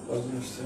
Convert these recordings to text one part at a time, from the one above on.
কতদিন আসছে?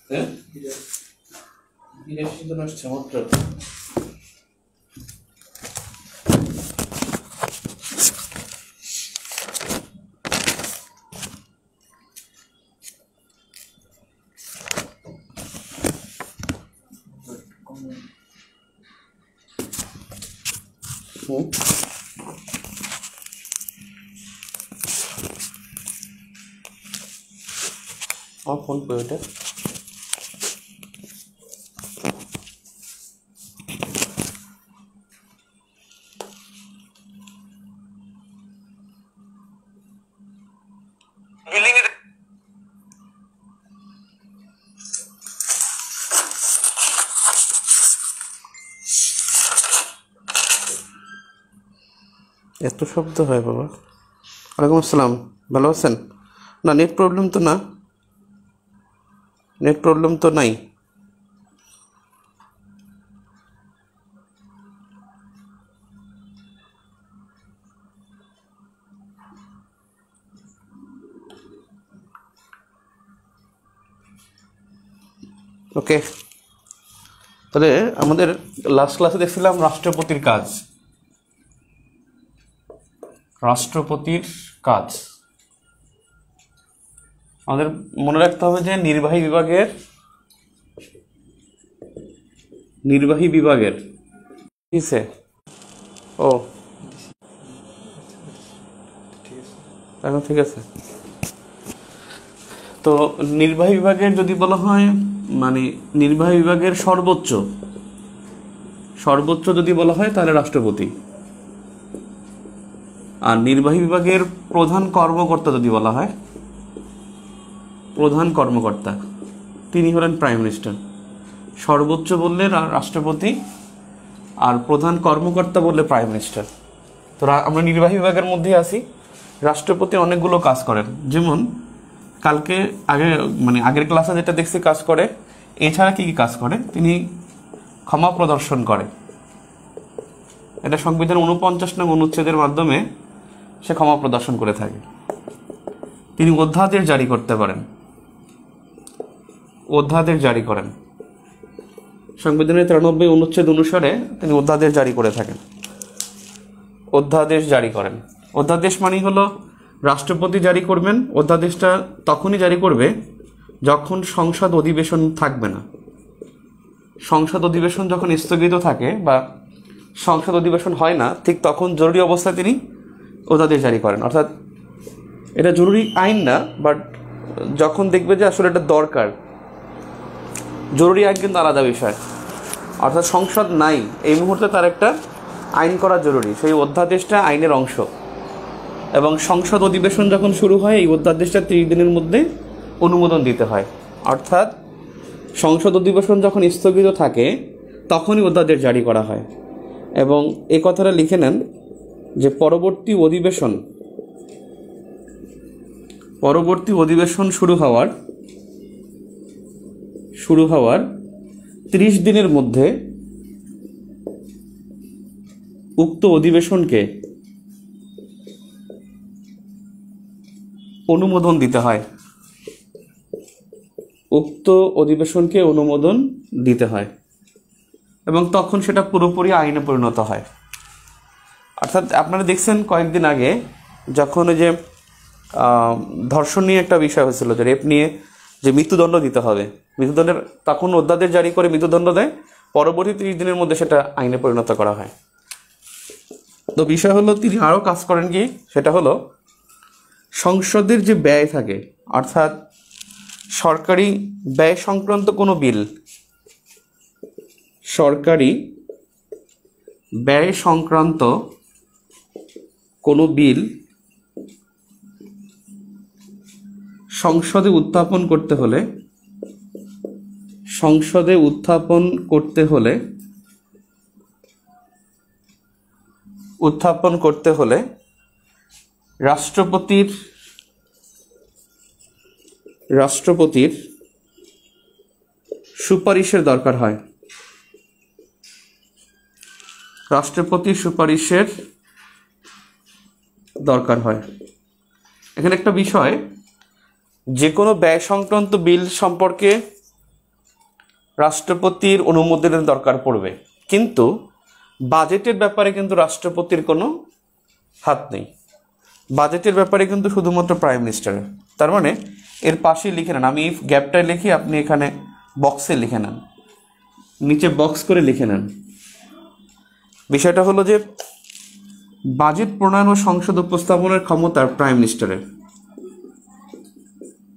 হ্যাঁ, বিদেশি জন আসছে মাত্র। আমার ফোন পে ওটা এত শব্দ হয় বাবা। ওয়ালাইকুম আসসালাম, ভালো আছেন? না, নেট প্রবলেম তো না, নেট প্রবলেম তো নাই। ওকে, তাহলে আমাদের লাস্ট ক্লাসে দেখছিলাম রাষ্ট্রপতির কাজ। রাষ্ট্রপতির কাজ আমাদের মনে রাখতে হবে যে নির্বাহী বিভাগের কিসে ও এখন ঠিক আছে। তো নির্বাহী বিভাগের যদি বলা হয় মানে নির্বাহী বিভাগের সর্বোচ্চ যদি বলা হয় তাহলে রাষ্ট্রপতি, আর নির্বাহী বিভাগের প্রধান কর্মকর্তা যদি বলা হয়, প্রধান কর্মকর্তা তিনি হলেন প্রাইম মিনিস্টার। সর্বোচ্চ বললে রাষ্ট্রপতি, আর প্রধান কর্মকর্তা বললে প্রাইম মিনিস্টার। তো আমরা নির্বাহী বিভাগের মধ্যে আছি। রাষ্ট্রপতি অনেকগুলো কাজ করেন, যেমন আগের ক্লাসে যেটা দেখছি কাজ করে, এছাড়া কি কি কাজ করে? তিনি ক্ষমা প্রদর্শন করে, এটা সংবিধান 49 নং অনুচ্ছেদের মাধ্যমে সে ক্ষমা প্রদর্শন করে থাকে। তিনি অধ্যাদেশ জারি করতে পারেন, অধ্যাদেশ জারি করেন। সংবিধানের 93 অনুচ্ছেদ অনুসারে তিনি অধ্যাদেশ জারি করে থাকেন, অধ্যাদেশ জারি করেন। অধ্যাদেশ মানে হলো রাষ্ট্রপতি জারি করবেন। অধ্যাদেশটা তখনই জারি করবে যখন সংসদ অধিবেশন থাকবে না। সংসদ অধিবেশন যখন স্থগিত থাকে বা সংসদ অধিবেশন হয় না, ঠিক তখন জরুরি অবস্থায় তিনি অধ্যাদেশ জারি করেন। অর্থাৎ এটা জরুরি আইন না, বাট যখন দেখবে যে আসলে এটা দরকার। জরুরি আইন কিন্তু আলাদা বিষয়। অর্থাৎ সংসদ নাই, এই মুহূর্তে তার একটা আইন করা জরুরি, সেই অধ্যাদেশটা আইনের অংশ। এবং সংসদ অধিবেশন যখন শুরু হয়, এই অধ্যাদেশটা 30 দিনের মধ্যে অনুমোদন দিতে হয়। অর্থাৎ সংসদ অধিবেশন যখন স্থগিত থাকে তখনই অধ্যাদেশ জারি করা হয়। এবং এই কথাটা লিখে নেন যে পরবর্তী অধিবেশন শুরু হওয়ার 30 দিনের মধ্যে উক্ত অধিবেশনকে অনুমোদন দিতে হয়। এবং তখন সেটা পুরোপুরি আইনে পরিণত হয়। অর্থাৎ আপনারা দেখছেন কয়েকদিন আগে যখন ওই যে ধর্ষণ নিয়ে একটা বিষয় হয়েছিল, যে রেপ নিয়ে যে মৃত্যুদণ্ড দিতে হবে, মৃত্যুদণ্ডের তখন অধ্যাদেশ জারি করে মৃত্যুদণ্ড দেয়, পরবর্তী 30 দিনের মধ্যে সেটা আইনে পরিণত করা হয়। তো বিষয় হলো তিনি আরও কাজ করেন কি, সেটা হলো সংসদের যে ব্যয় থাকে, অর্থাৎ সরকারি ব্যয় সংক্রান্ত কোনো বিল, সংসদে উত্থাপন করতে হলে রাষ্ট্রপতির সুপারিশের দরকার হয়। এখানে একটা বিষয়, যে কোনো ব্যয় সংক্রান্ত বিল সম্পর্কে রাষ্ট্রপতির অনুমোদনের দরকার পড়বে, কিন্তু বাজেটের ব্যাপারে কিন্তু রাষ্ট্রপতির কোনো হাত নেই। বাজেটের ব্যাপারে কিন্তু শুধুমাত্র প্রাইম মিনিস্টারের। তার মানে এর পাশেই লিখে নেন, আমি গ্যাপটায় লিখি, আপনি এখানে বক্সে লিখে নেন, নিচে বক্স করে লিখে নেন। বিষয়টা হলো যে বাজেট প্রণয়ন ও সংসদ উপস্থাপনের ক্ষমতা প্রাইম মিনিস্টারের।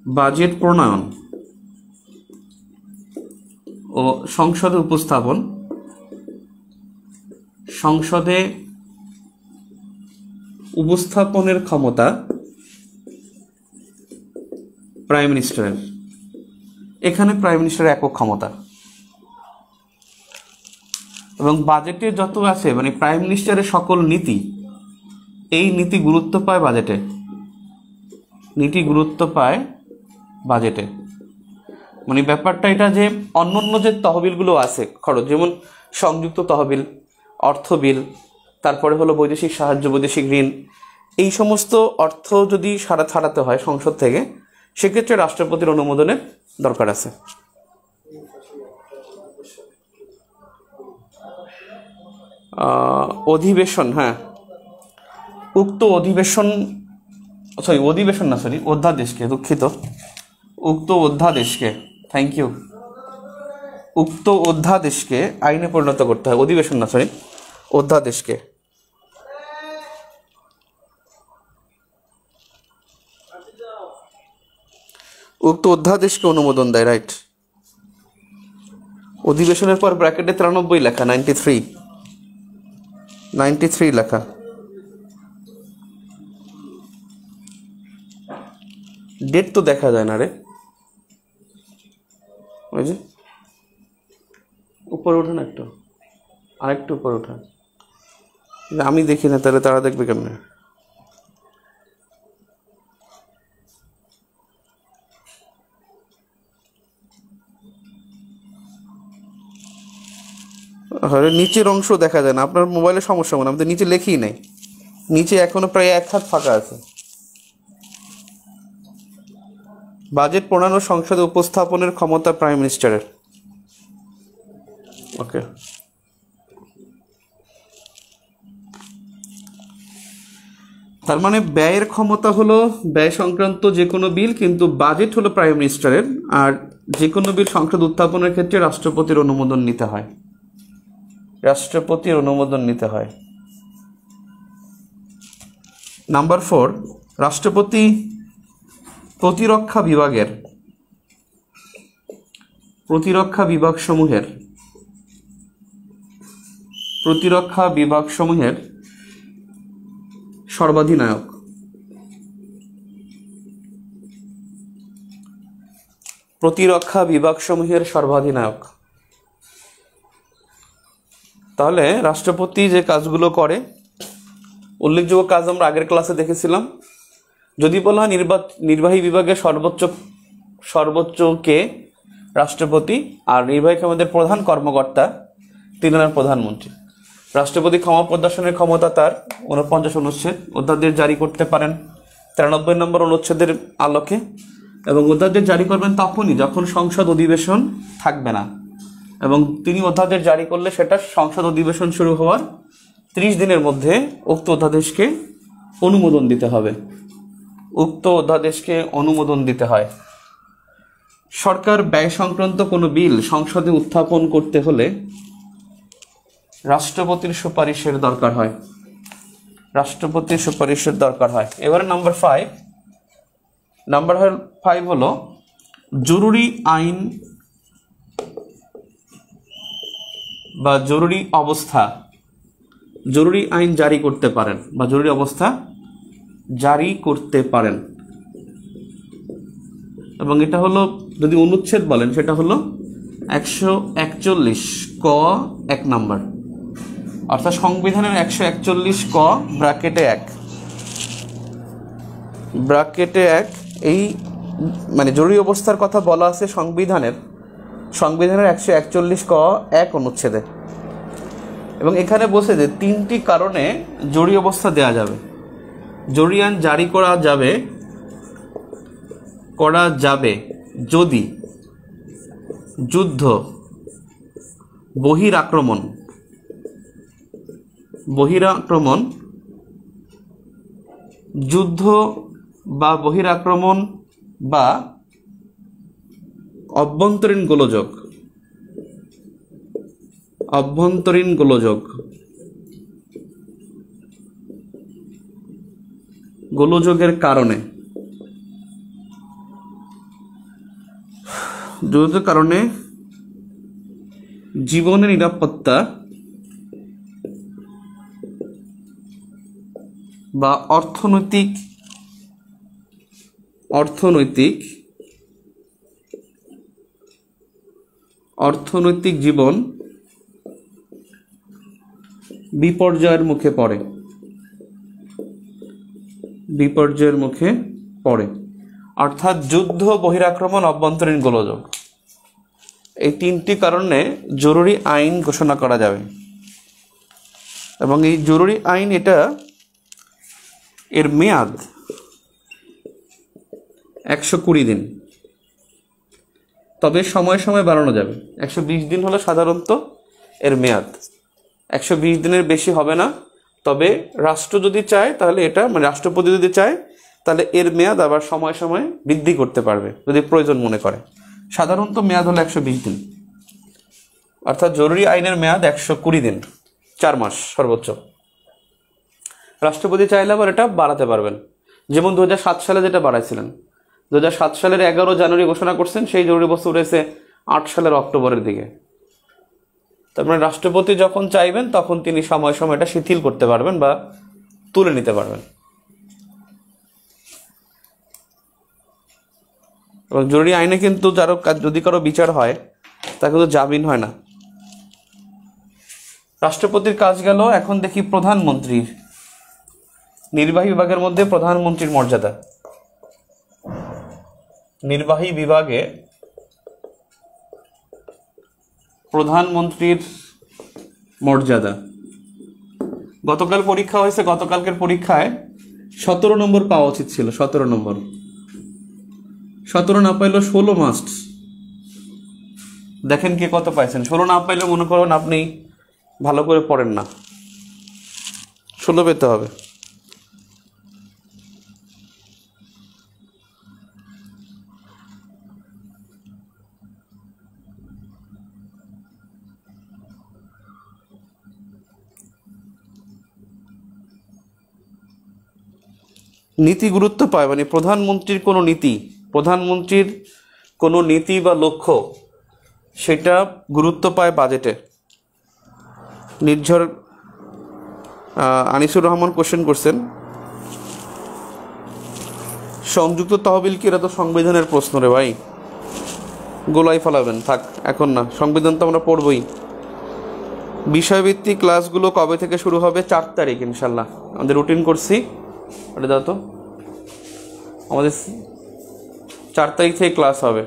বাজেট প্রণয়ন ও সংসদে উপস্থাপনের ক্ষমতা প্রাইম মিনিস্টারের। এখানে প্রাইম মিনিস্টারের একক ক্ষমতা। এবং বাজেটে যত আছে, মানে প্রাইম মিনিস্টারের সকল নীতি, এই নীতি গুরুত্ব পায় বাজেটে। মানে ব্যাপারটা এটা যে অন্যান্য যে তহবিলগুলো আছে খরচ, যেমন সংযুক্ত তহবিল, অর্থ বিল, তারপরে হলো বৈদেশিক সাহায্য, বৈদেশিক ঋণ, এই সমস্ত অর্থ যদি ছাড়াতে হয় সংসদ থেকে, সেক্ষেত্রে রাষ্ট্রপতির অনুমোদনের দরকার আছে। অধিবেশন, হ্যাঁ, উক্ত অধ্যাদেশকে, দুঃখিত, উক্ত অধ্যাদেশকে আইনে পরিণত করতে হয়। অধ্যাদেশকে। উক্ত অধ্যাদেশকে অনুমোদন দেয়, রাইট। অধিবেশনের পর ব্র্যাকেটে 93 লেখা, 93 লেখা। ডেট তো দেখা যায় না রে, ওই যে উপরে ওঠে না, আরেকটু উপরে ওঠা, আমি দেখি না, তাহলে তারা দেখবে কেমনে? নিচের অংশ দেখা যায় না, আপনার মোবাইলের সমস্যা মনে, আমাদের নিচে লেখি নাই, নিচে এখনো প্রায় 1 হাত ফাঁকা আছে। বাজেট প্রণয়ন ও সংসদে উপস্থাপনের ক্ষমতা প্রাইম মিনিস্টারের। ওকে, তার মানে ব্যয়ের ক্ষমতা হলো ব্যয় সংক্রান্ত যে কোনো বিল, কিন্তু বাজেট হলো প্রাইম মিনিস্টারের। আর যে কোনো বিল সংসদ উত্থাপনের ক্ষেত্রে রাষ্ট্রপতির অনুমোদন নিতে হয়। নাম্বার 4, রাষ্ট্রপতি প্রতিরক্ষা বিভাগসমূহের সর্বাধিনায়ক। তাহলে রাষ্ট্রপতি যে কাজগুলো করে, উল্লেখযোগ্য কাজ আমরা আগের ক্লাসে দেখেছিলাম। যদি বলা হয় নির্বাহী বিভাগের সর্বোচ্চ কে? রাষ্ট্রপতি। আর নির্বাহী ক্ষমতার প্রধান কর্মকর্তা তিনি হলেন প্রধানমন্ত্রী। রাষ্ট্রপতি ক্ষমা প্রদর্শনের ক্ষমতা তার 49 অনুচ্ছেদ। অধ্যাদেশ জারি করতে পারেন 93 নম্বর অনুচ্ছেদের আলোকে, এবং অধ্যাদেশ জারি করবেন তখনই যখন সংসদ অধিবেশন থাকবে না, এবং তিনি অধ্যাদেশ জারি করলে সেটা সংসদ অধিবেশন শুরু হওয়ার 30 দিনের মধ্যে উক্ত অধ্যাদেশকে অনুমোদন দিতে হবে। উক্ত অধ্যাদেশকে অনুমোদন দিতে হয়। সরকার ব্যয় সংক্রান্ত কোনো বিল সংসদে উত্থাপন করতে হলে রাষ্ট্রপতির সুপারিশের দরকার হয়। রাষ্ট্রপতির সুপারিশের দরকার হয়। এবারে নাম্বার 5 হলো জরুরি আইন বা জরুরি অবস্থা। জরুরি আইন জারি করতে পারেন বা জরুরি অবস্থা জারি করতে পারেন, এবং এটা হলো যদি অনুচ্ছেদ বলেন সেটা হলো 141 ক 1 নম্বর, অর্থাৎ সংবিধানের 141 ক ব্র্যাকেটে 1 এই মানে জরুরি অবস্থার কথা বলা আছে সংবিধানের 141 ক 1 অনুচ্ছেদে, এবং এখানে বলছে যে 3টি কারণে জরুরি অবস্থা দেয়া যাবে। জরুরি আইন জারি করা যাবে যদি যুদ্ধ, বহিরাক্রমণ, যুদ্ধ বা বহিরাক্রমণ বা অভ্যন্তরীণ গোলযোগের কারণে, জীবনের নিরাপত্তা বা অর্থনৈতিক জীবন বিপর্যয়ের মুখে পড়ে। অর্থাৎ যুদ্ধ, বহিরাক্রমণ, অভ্যন্তরীণ গোলযোগ, এই 3টি কারণে জরুরি আইন ঘোষণা করা যাবে। এবং এই জরুরি আইন এর মেয়াদ 120 দিন, তবে সময় বাড়ানো যাবে। 120 দিন হলো সাধারণত এর মেয়াদ, 120 দিনের বেশি হবে না। তবে রাষ্ট্র যদি চায় তাহলে এটা রাষ্ট্রপতি যদি চায় তাহলে এর মেয়াদ আবার সময় বৃদ্ধি করতে পারবে যদি প্রয়োজন মনে করে। সাধারণত মেয়াদ হলো 120 দিন, অর্থাৎ জরুরি আইনের মেয়াদ 120 দিন, 4 মাস সর্বোচ্চ। রাষ্ট্রপতি চাইলে আবার এটা বাড়াতে পারবেন, যেমন 2007 সালে যেটা বাড়াইছিলেন। 2007 সালের 11 জানুয়ারি ঘোষণা করছেন, সেই জরুরি অবস্থা উঠেছে 8 সালের অক্টোবরের দিকে। তার মানে রাষ্ট্রপতি যখন চাইবেন তখন তিনি সময় এটা শিথিল করতে পারবেন বা তুলে নিতে পারবেন। এবং জরুরি আইনে কিন্তু যদি কারো বিচার হয় তা কিন্তু জামিন হয় না। রাষ্ট্রপতির কাজ গেল। এখন দেখি প্রধানমন্ত্রীর। নির্বাহী বিভাগের মধ্যে প্রধানমন্ত্রীর মর্যাদা। নির্বাহী বিভাগে প্রধানমন্ত্রীর মর্যাদা। গতকাল পরীক্ষা হয়েছে, গতকালকের পরীক্ষায় 17 নম্বর পাওয়া উচিত ছিল। 17 নম্বর, 17 না পাইলেও 16 মাস্ট। দেখেন কে কত পাইছেন। 16 না পাইলে মনে করেন আপনি ভালো করে পড়েন না, 16 পেতে হবে। নীতি গুরুত্ব পায়, প্রধানমন্ত্রীর কোনো নীতি বা লক্ষ্য সেটা গুরুত্ব পায় বাজেটে। নির্ঝর আনিসুর রহমান কোশ্চেন করছেন, সংযুক্ত তহবিল কি? এরা তো সংবিধানের প্রশ্ন রে ভাই, গোলাই ফেলাবেন। থাক, এখন না, সংবিধান তো আমরা পড়বই। বিষয়ভিত্তিক ক্লাসগুলো কবে থেকে শুরু হবে? 4 তারিখ ইনশাল্লাহ। আমাদের রুটিন করছি, ওটা দাও তো। আমাদের 4 তারিখ থেকে ক্লাস হবে।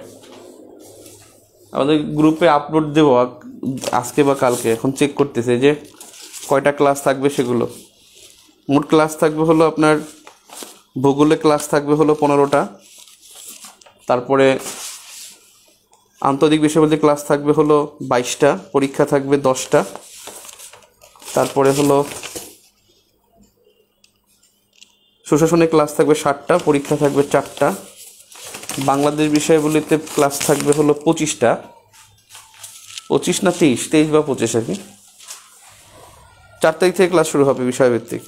আমাদের গ্রুপে আপলোড দেবো আজকে বা কালকে, এখন চেক করতেছে যে কয়টা ক্লাস থাকবে সেগুলো। মোট ক্লাস থাকবে হলো আপনার ভূগোলে ক্লাস থাকবে হলো 15টা, তারপরে আন্তর্জাতিক বিষয়বস্তুর ক্লাস থাকবে হলো 22টা, পরীক্ষা থাকবে 10টা, তারপরে হলো সুশাসনের ক্লাস থাকবে 60টা, পরীক্ষা থাকবে 4টা, বাংলাদেশ বিষয়গুলিতে ক্লাস থাকবে হলো 25টা, 25 না 23 বা 25 আর কি। 4 তারিখ থেকে ক্লাস শুরু হবে বিষয়ভিত্তিক।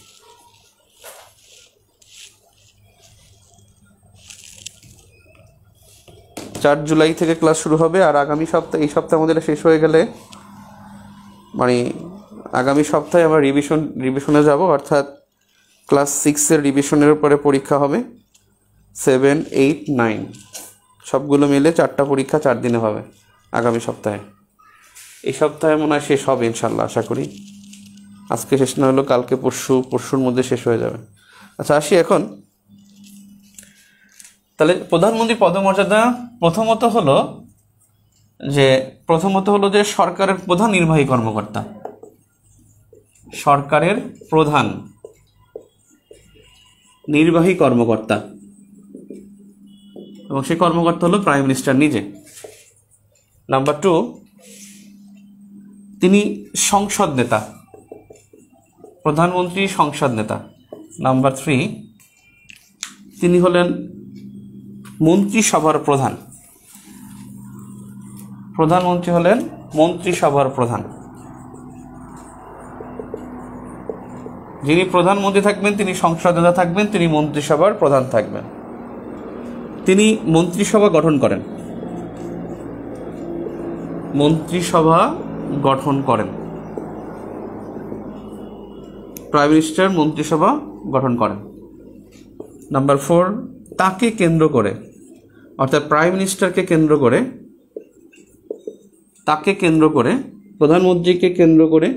জুলাই থেকে ক্লাস শুরু হবে। আর আগামী সপ্তাহে, এই সপ্তাহে আমাদের শেষ হয়ে গেলে মানে আগামী সপ্তাহে আমরা রিভিশনে যাব, অর্থাৎ ক্লাস 6-এর রিভিশনের উপরে পরীক্ষা হবে। 7, 8, 9 সবগুলো মিলে 4টা পরীক্ষা 4 দিনে হবে আগামী সপ্তাহে। এই সপ্তাহে মনে হয় শেষ হবে ইনশাল্লাহ, আশা করি। আজকে শেষ না হলেও কালকে পরশুর মধ্যে শেষ হয়ে যাবে। আচ্ছা, আসি এখন। তাহলে প্রধানমন্ত্রী পদমর্যাদা প্রথমত হলো যে সরকারের প্রধান নির্বাহী কর্মকর্তা, সরকারের প্রধান নির্বাহী কর্মকর্তা, এবং সেই কর্মকর্তা হলো প্রাইম মিনিস্টার নিজে। নাম্বার 2, তিনি সংসদ নেতা, প্রধানমন্ত্রী সংসদ নেতা। নাম্বার 3, তিনি হলেন মন্ত্রিসভার প্রধান, প্রধানমন্ত্রী হলেন মন্ত্রিসভার প্রধান। যিনি প্রধানমন্ত্রী থাকবেন তিনি সংসদ নেতা থাকবেন, তিনি মন্ত্রিসভার প্রধান থাকবেন। তিনি মন্ত্রিসভা গঠন করেন, মন্ত্রিসভা গঠন করেন। প্রাইম মিনিস্টার মন্ত্রিসভা গঠন করেন। নাম্বার 4, তাকে কেন্দ্র করে, অর্থাৎ প্রাইম মিনিস্টারকে কেন্দ্র করে, তাকে কেন্দ্র করে, প্রধানমন্ত্রীকে কেন্দ্র করে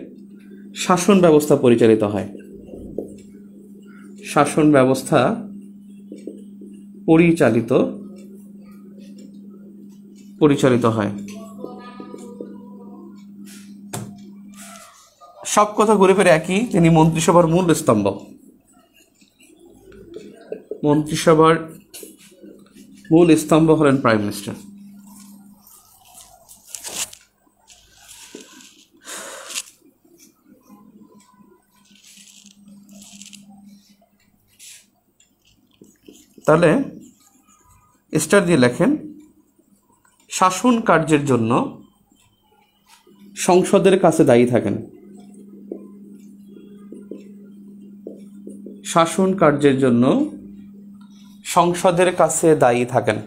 শাসন ব্যবস্থা পরিচালিত হয়। শাসন ব্যবস্থা পরিচালিত হয়। সব কথা ঘুরে ফিরে একই, তিনি মন্ত্রিসভার মূল স্তম্ভ। মন্ত্রিসভার মূল স্তম্ভ হলেন প্রাইম মিনিস্টার। তাহলে স্টার দিয়ে লেখেন, শাসন কার্যের জন্য সংসদের কাছে দায়ী থাকেন। শাসন কার্যের জন্য সংসদের কাছে দায়ী থাকেন।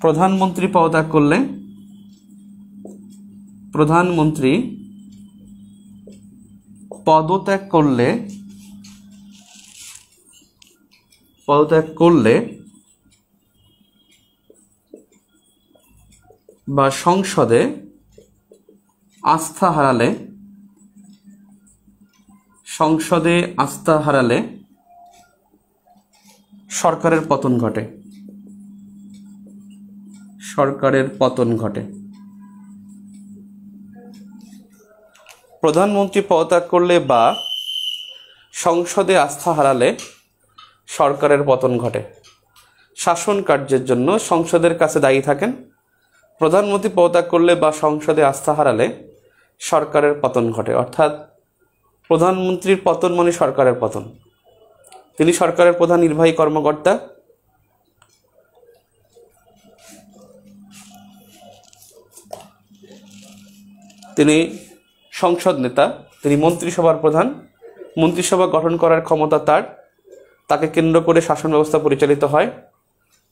প্রধানমন্ত্রী পদত্যাগ করলে, প্রধানমন্ত্রী পদত্যাগ করলে বা সংসদে আস্থা হারালে, সরকারের পতন ঘটে। সরকারের পতন ঘটে। প্রধানমন্ত্রী পদত্যাগ করলে বা সংসদে আস্থা হারালে সরকারের পতন ঘটে। শাসন কার্যের জন্য সংসদের কাছে দায়ী থাকেন। প্রধানমন্ত্রী পদত্যাগ করলে বা সংসদে আস্থা হারালে সরকারের পতন ঘটে। অর্থাৎ প্রধানমন্ত্রীর পতন মানে সরকারের পতন। তিনি সরকারের প্রধান নির্বাহী কর্মকর্তা। তিনি সংসদ নেতা, তিনি মন্ত্রিসভার প্রধান। মন্ত্রিসভা গঠন করার ক্ষমতা তাকে কেন্দ্র করে শাসন ব্যবস্থা পরিচালিত হয়।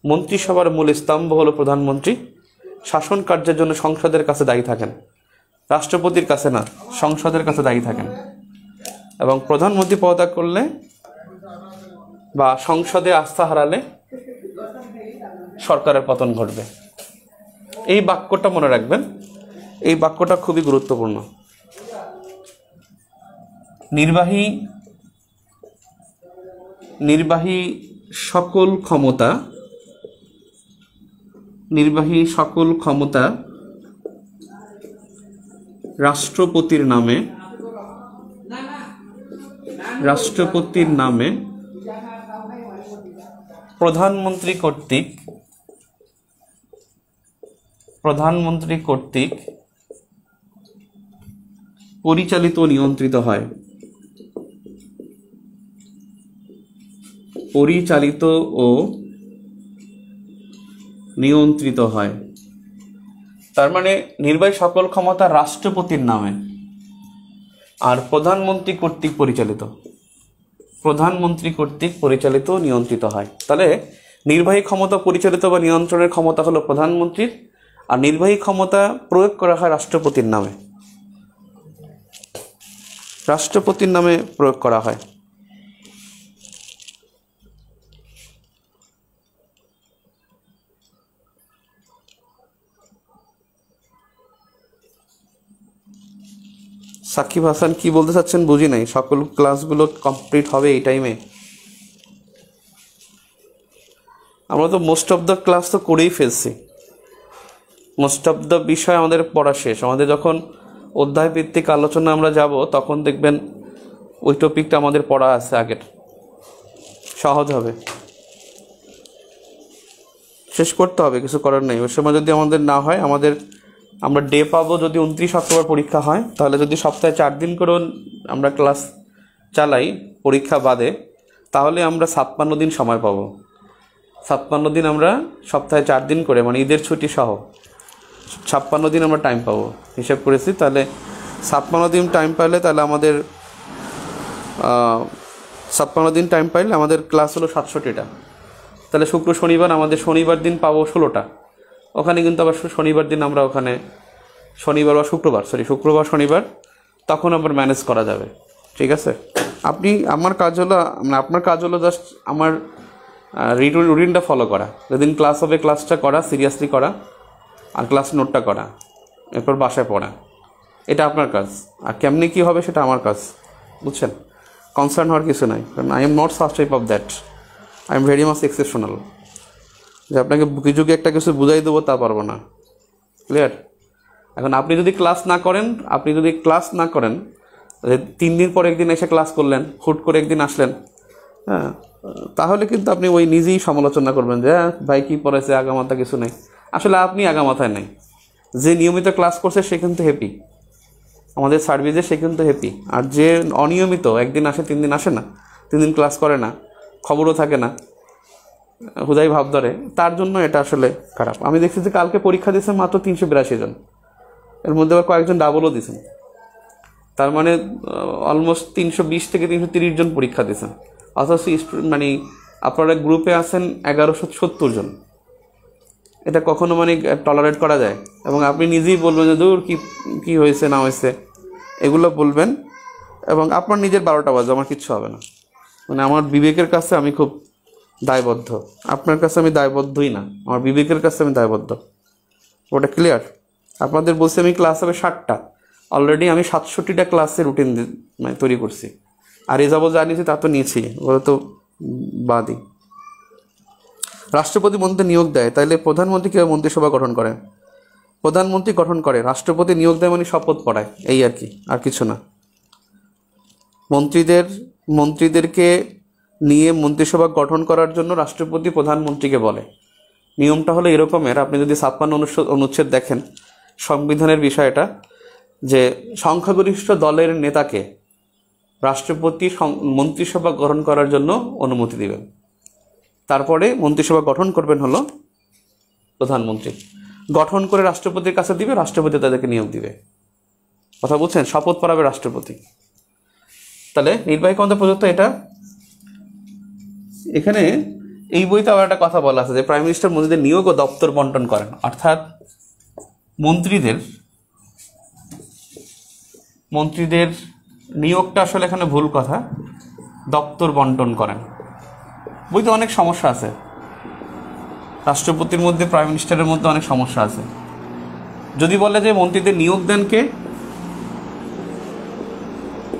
মন্ত্রিসভার মূল স্তম্ভ হলো প্রধানমন্ত্রী। শাসন কার্যের জন্য সংসদের কাছে দায়ী থাকেন, রাষ্ট্রপতির কাছে না, সংসদের কাছে দায়ী থাকেন। এবং প্রধানমন্ত্রী পদত্যাগ করলে বা সংসদে আস্থা হারালে সরকারের পতন ঘটবে। এই বাক্যটা মনে রাখবেন। এই বাক্যটা খুবই গুরুত্বপূর্ণ। নির্বাহী সকল ক্ষমতা রাষ্ট্রপতির নামে প্রধানমন্ত্রী কর্তৃক পরিচালিত ও নিয়ন্ত্রিত হয়। তার মানে নির্বাহী সকল ক্ষমতা রাষ্ট্রপতির নামে আর প্রধানমন্ত্রী কর্তৃক পরিচালিত নিয়ন্ত্রিত হয়। তাহলে নির্বাহী ক্ষমতা পরিচালিত বা নিয়ন্ত্রণের ক্ষমতা হলো প্রধানমন্ত্রীর, আর নির্বাহী ক্ষমতা প্রয়োগ করা হয় রাষ্ট্রপতির নামে প্রয়োগ করা হয়। সাকিব হাসান কি বলতে চাচ্ছেন বুঝি নাই। সকল ক্লাসগুলো কমপ্লিট হবে এই টাইমে? আমরা তো মোস্ট অফ দ্য ক্লাস তো করেই ফেলছি, মোস্ট অফ দ্য বিষয় আমাদের পড়া শেষ। আমাদের যখন অধ্যায় ভিত্তিক আলোচনা আমরা যাব তখন দেখবেন ওই টপিকটা আমাদের পড়া আছে আগের, সহজ হবে, শেষ করতে হবে, কিছু করার নেই। ওই সময় যদি আমাদের না হয়, আমরা ডে পাবো যদি 29 অক্টোবর পরীক্ষা হয়, তাহলে যদি সপ্তাহে 4 দিন করে আমরা ক্লাস চালাই পরীক্ষা বাদে, তাহলে আমরা 56 দিন সময় পাবো। 56 দিন আমরা সপ্তাহে 4 দিন করে, মানে ঈদের ছুটি সহ 56 দিন আমরা টাইম পাবো, হিসাব করেছি। তাহলে 56 দিন টাইম পাইলে আমাদের 56 দিন টাইম পাইলে আমাদের ক্লাস হলো 67টা। তাহলে শুক্র শনিবার আমাদের শনিবার দিন পাবো 16টা। ওখানে কিন্তু আবার শনিবার দিন আমরা ওখানে শুক্রবার শনিবার তখন আবার ম্যানেজ করা যাবে। ঠিক আছে, আপনার কাজ হলো জাস্ট আমার রুটিনটা ফলো করা। যেদিন ক্লাস হবে ক্লাসটা করা, সিরিয়াসলি করা, আর ক্লাস নোটটা করা, এরপর বাসায় পড়া, এটা আপনার কাজ। আর কেমনি কী হবে সেটা আমার কাজ, বুঝছেন? কনসার্ন হওয়ার কিছু নাই, কারণ I am not such type of that, I am very much exceptional যে আপনাকে বুকি যুগে একটা কিছু বুঝাই দেবো তা পারবো না। ক্লিয়ার? এখন আপনি যদি ক্লাস না করেন 3 দিন পর একদিন এসে ক্লাস করলেন, হুট করে একদিন আসলেন, হ্যাঁ, তাহলে কিন্তু আপনি ওই নিজেই সমালোচনা করবেন যে ভাই কী পড়েছে, আগামাথা কিছু নেই। আসলে আপনি আগামাথায় নেই, যে নিয়মিত ক্লাস করছে সে কিন্তু হ্যাপি, আমাদের সার্ভিসে সে কিন্তু হ্যাপি। আর যে অনিয়মিত, একদিন আসে 3 দিন আসে না, 3 দিন ক্লাস করে না, খবরও থাকে না, হুদাই ভাব ধরে, তার জন্য এটা আসলে খারাপ। আমি দেখছি যে কালকে পরীক্ষা দিয়েছে মাত্র 382 জন, এর মধ্যে আবার কয়েকজন ডাবলও দিয়েছেন। তার মানে অলমোস্ট 320 থেকে 330 জন পরীক্ষা দিয়েছেন। অথচ মানে আপনারা গ্রুপে আছেন 1170 জন। এটা কখনো মানে টলারেট করা যায়? এবং আপনি নিজেই বলবেন যে দূর কি হয়েছে না হয়েছে এগুলো বলবেন, এবং আপনার নিজের 12টা বাজে, আমার কিচ্ছু হবে না। মানে আমার বিবেকের কাছে আমি খুব দায়বদ্ধ, আপনার কাছে আমি দায়বদ্ধই না, আমার বিবেকের কাছে আমি দায়বদ্ধ। ওটা ক্লিয়ার? আপনাদের বলছি আমি ক্লাস হবে 60টা, অলরেডি আমি 67টা ক্লাসের রুটিন মানে তৈরি করছি। আর এ যাবো যা নিয়েছি তা তো নিয়েছি, ওরা তো বাদই। রাষ্ট্রপতি মন্ত্রী নিয়োগ দেয়, তাইলে প্রধানমন্ত্রী কীভাবে মন্ত্রিসভা গঠন করেন? প্রধানমন্ত্রী গঠন করে, রাষ্ট্রপতি নিয়োগ দেয় মানে শপথ পড়ায়, এই আর কি, আর কিছু না। মন্ত্রীদেরকে নিয়ে মন্ত্রিসভা গঠন করার জন্য রাষ্ট্রপতি প্রধানমন্ত্রীকে বলে। নিয়মটা হলো এরকমের, আপনি যদি 56 অনুচ্ছেদ দেখেন সংবিধানের বিষয়টা, যে সংখ্যাগরিষ্ঠ দলের নেতাকে রাষ্ট্রপতি মন্ত্রিসভা গঠন করার জন্য অনুমতি দিবেন। তারপরে মন্ত্রিসভা গঠন করবেন হলো প্রধানমন্ত্রী, গঠন করে রাষ্ট্রপতির কাছে দিবে, রাষ্ট্রপতি তাদেরকে নিয়োগ দিবে। কথা বুঝছেন? শপথ পড়াবে রাষ্ট্রপতি। তাহলে নির্বাহী ক্ষমতা প্রযুক্ত এটা। এখানে এই বইতে আবার একটা কথা বলা আছে যে প্রাইম মিনিস্টার মন্ত্রীদের নিয়োগ ও দপ্তর বন্টন করেন, অর্থাৎ মন্ত্রীদের নিয়োগটা আসলে এখানে ভুল কথা, দপ্তর বন্টন করেন। বইতে অনেক সমস্যা আছে, রাষ্ট্রপতির মধ্যে প্রাইম মিনিস্টারের মধ্যে অনেক সমস্যা আছে। যদি বলে যে মন্ত্রীদের নিয়োগ দেন কে,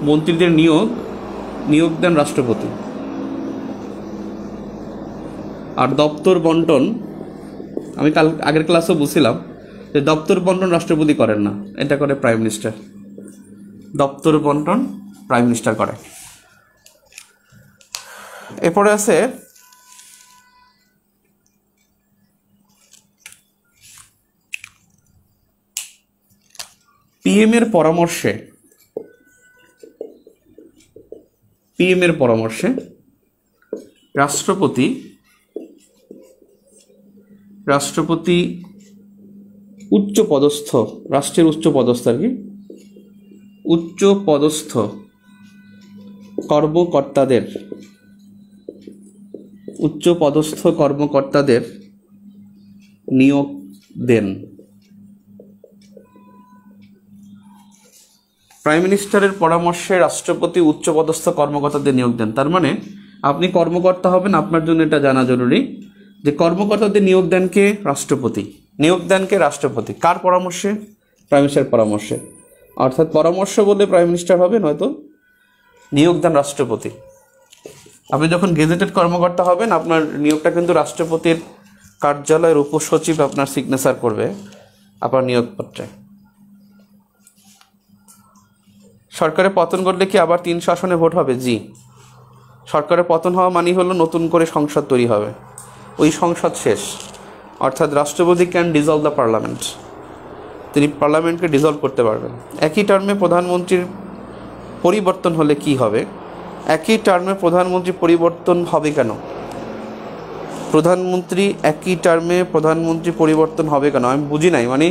মন্ত্রীদের নিয়োগ দেন রাষ্ট্রপতি। আর দপ্তর বন্টন, আমি আগের ক্লাসেও বলছিলাম যে দপ্তর বন্টন রাষ্ট্রপতি করেন না, এটা করে প্রাইম মিনিস্টার। দপ্তর বন্টন প্রাইম মিনিস্টার করে। এরপরে আছে পিএম এর পরামর্শে রাষ্ট্রপতি উচ্চ পদস্থ, রাষ্ট্রের উচ্চ পদস্থ আর কি, উচ্চ পদস্থ কর্মকর্তাদের নিয়োগ দেন। প্রাইম মিনিস্টারের পরামর্শে রাষ্ট্রপতি উচ্চপদস্থ কর্মকর্তাদের নিয়োগ দেন। তার মানে আপনি কর্মকর্তা হবেন, আপনার জন্য এটা জানা জরুরি যে কর্মকর্তাদের নিয়োগ দেন কে? রাষ্ট্রপতি। কার পরামর্শে? প্রাইম মিনিস্টারের পরামর্শে। অর্থাৎ পরামর্শ বলে প্রাইম মিনিস্টার হবে, নয়তো নিয়োগ দেন রাষ্ট্রপতি। আপনি যখন গেজেটেড কর্মকর্তা হবেন, আপনার নিয়োগটা কিন্তু রাষ্ট্রপতির কার্যালয়ের উপসচিব আপনার সিগনেচার করবে আপনার নিয়োগপত্রে। সরকারের পতন ঘটলে কি আবার 3 শাসনে ভোট হবে? জি। সরকারের পতন হওয়া মানে হলো নতুন করে সংসদ তৈরি হবে, ওই সংসদ শেষ। অর্থাৎ রাষ্ট্রপতি ক্যান ডিজলভ দ্য পার্লামেন্ট, তিনি পার্লামেন্টকে ডিজলভ করতে পারবেন। একই টার্মে প্রধানমন্ত্রীর পরিবর্তন হলে কি হবে? একই টার্মে প্রধানমন্ত্রী পরিবর্তন হবে কেন? একই টার্মে প্রধানমন্ত্রী পরিবর্তন হবে কেন আমি বুঝি নাই। মানে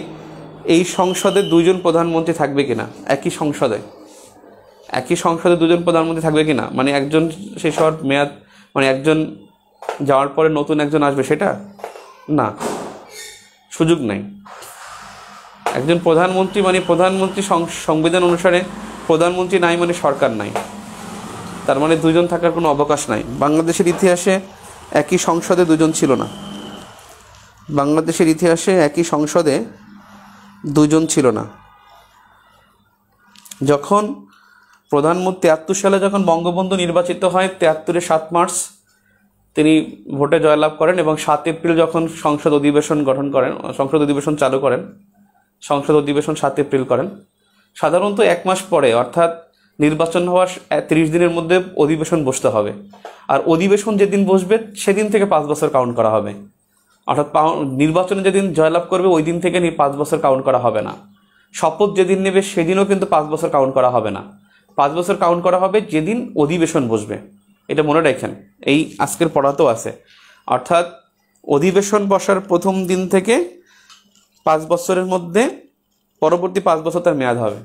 এই সংসদে 2 জন প্রধানমন্ত্রী থাকবে কিনা? একই সংসদে 2 জন প্রধানমন্ত্রী থাকবে কিনা? মানে একজন শেষ হওয়ার মেয়াদ, মানে একজন যাওয়ার পরে নতুন একজন আসবে, সেটা না, সুযোগ নাই। একজন প্রধানমন্ত্রী মানে প্রধানমন্ত্রী, সংবিধান অনুসারে প্রধানমন্ত্রী নাই মানে সরকার নাই, তার মানে 2 জন থাকার কোনো অবকাশ নাই। বাংলাদেশের ইতিহাসে একই সংসদে 2 জন ছিল না। বাংলাদেশের ইতিহাসে একই সংসদে 2 জন ছিল না। যখন প্রধানমন্ত্রী 73 সালে যখন বঙ্গবন্ধু নির্বাচিত হয়, 73-এর 7 মার্চ তিনি ভোটে জয়লাভ করেন এবং 7 এপ্রিল যখন সংসদ অধিবেশন চালু করেন, সংসদ অধিবেশন 7 এপ্রিল করেন। সাধারণত 1 মাস পরে, অর্থাৎ নির্বাচন হওয়ার 30 দিনের মধ্যে অধিবেশন বসতে হবে। আর অধিবেশন যেদিন বসবে সেদিন থেকে 5 বছর কাউন্ট করা হবে। অর্থাৎ নির্বাচনে যেদিন জয়লাভ করবে ওই দিন থেকে 5 বছর কাউন্ট করা হবে না। শপথ যেদিন নেবে সেদিনও কিন্তু 5 বছর কাউন্ট করা হবে না। 5 বছর কাউন্ট করা হবে যেদিন অধিবেশন বসবে। এটা মনে রাখেন, এই আজকের পড়াতেও আছে। অর্থাৎ অধিবেশন বসার প্রথম দিন থেকে 5 বছরের মধ্যে পরবর্তী 5 বছর তার মেয়াদ হবে।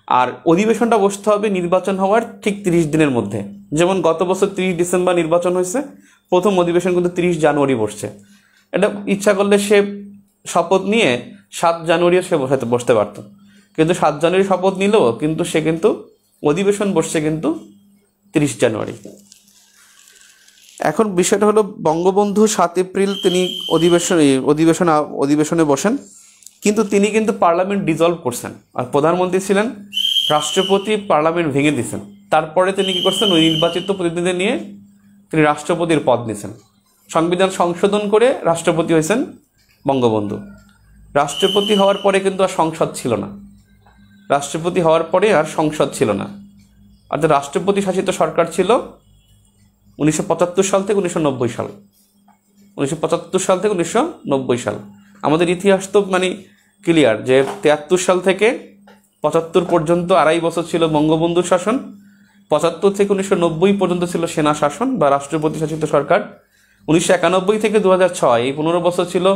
আর অধিবেশনটা বসতে হবে নির্বাচন হওয়ার ঠিক 30 দিনের মধ্যে। যেমন গত বছর 30 ডিসেম্বর নির্বাচন হয়েছে, প্রথম অধিবেশন কিন্তু 30 জানুয়ারি বসছে। এটা ইচ্ছা করলে সে শপথ নিয়ে 7 জানুয়ারিও সে বসতে পারত, কিন্তু 7 জানুয়ারি শপথ নিলেও কিন্তু সে কিন্তু অধিবেশন বসছে কিন্তু 30 জানুয়ারি। এখন বিষয়টা হলো, বঙ্গবন্ধু 7 এপ্রিল তিনি অধিবেশনে বসেন, কিন্তু তিনি কিন্তু পার্লামেন্ট ডিজলভ করছেন। আর প্রধানমন্ত্রী ছিলেন রাষ্ট্রপতি, পার্লামেন্ট ভেঙে দিয়েছেন। তারপরে তিনি কি করছেন? ওই নির্বাচিত প্রতিনিধি নিয়ে তিনি রাষ্ট্রপতির পদ নিয়েছেন। সংবিধান সংশোধন করে রাষ্ট্রপতি হয়েছেন বঙ্গবন্ধু। রাষ্ট্রপতি হওয়ার পরে কিন্তু আর সংসদ ছিল না। অর্থাৎ রাষ্ট্রপতি শাসিত সরকার ছিল 1975 সাল থেকে 1990 সাল। 1975 সাল থেকে 1990 সাল। আমাদের ইতিহাস তো মানে ক্লিয়ার যে 73 সাল থেকে 75 পর্যন্ত 2.5 বছর ছিল বঙ্গবন্ধুর শাসন। 75 থেকে 1990 পর্যন্ত ছিল সেনা শাসন বা রাষ্ট্রপতি শাসিত সরকার। 1991 থেকে 2006 এই 15 বছর ছিল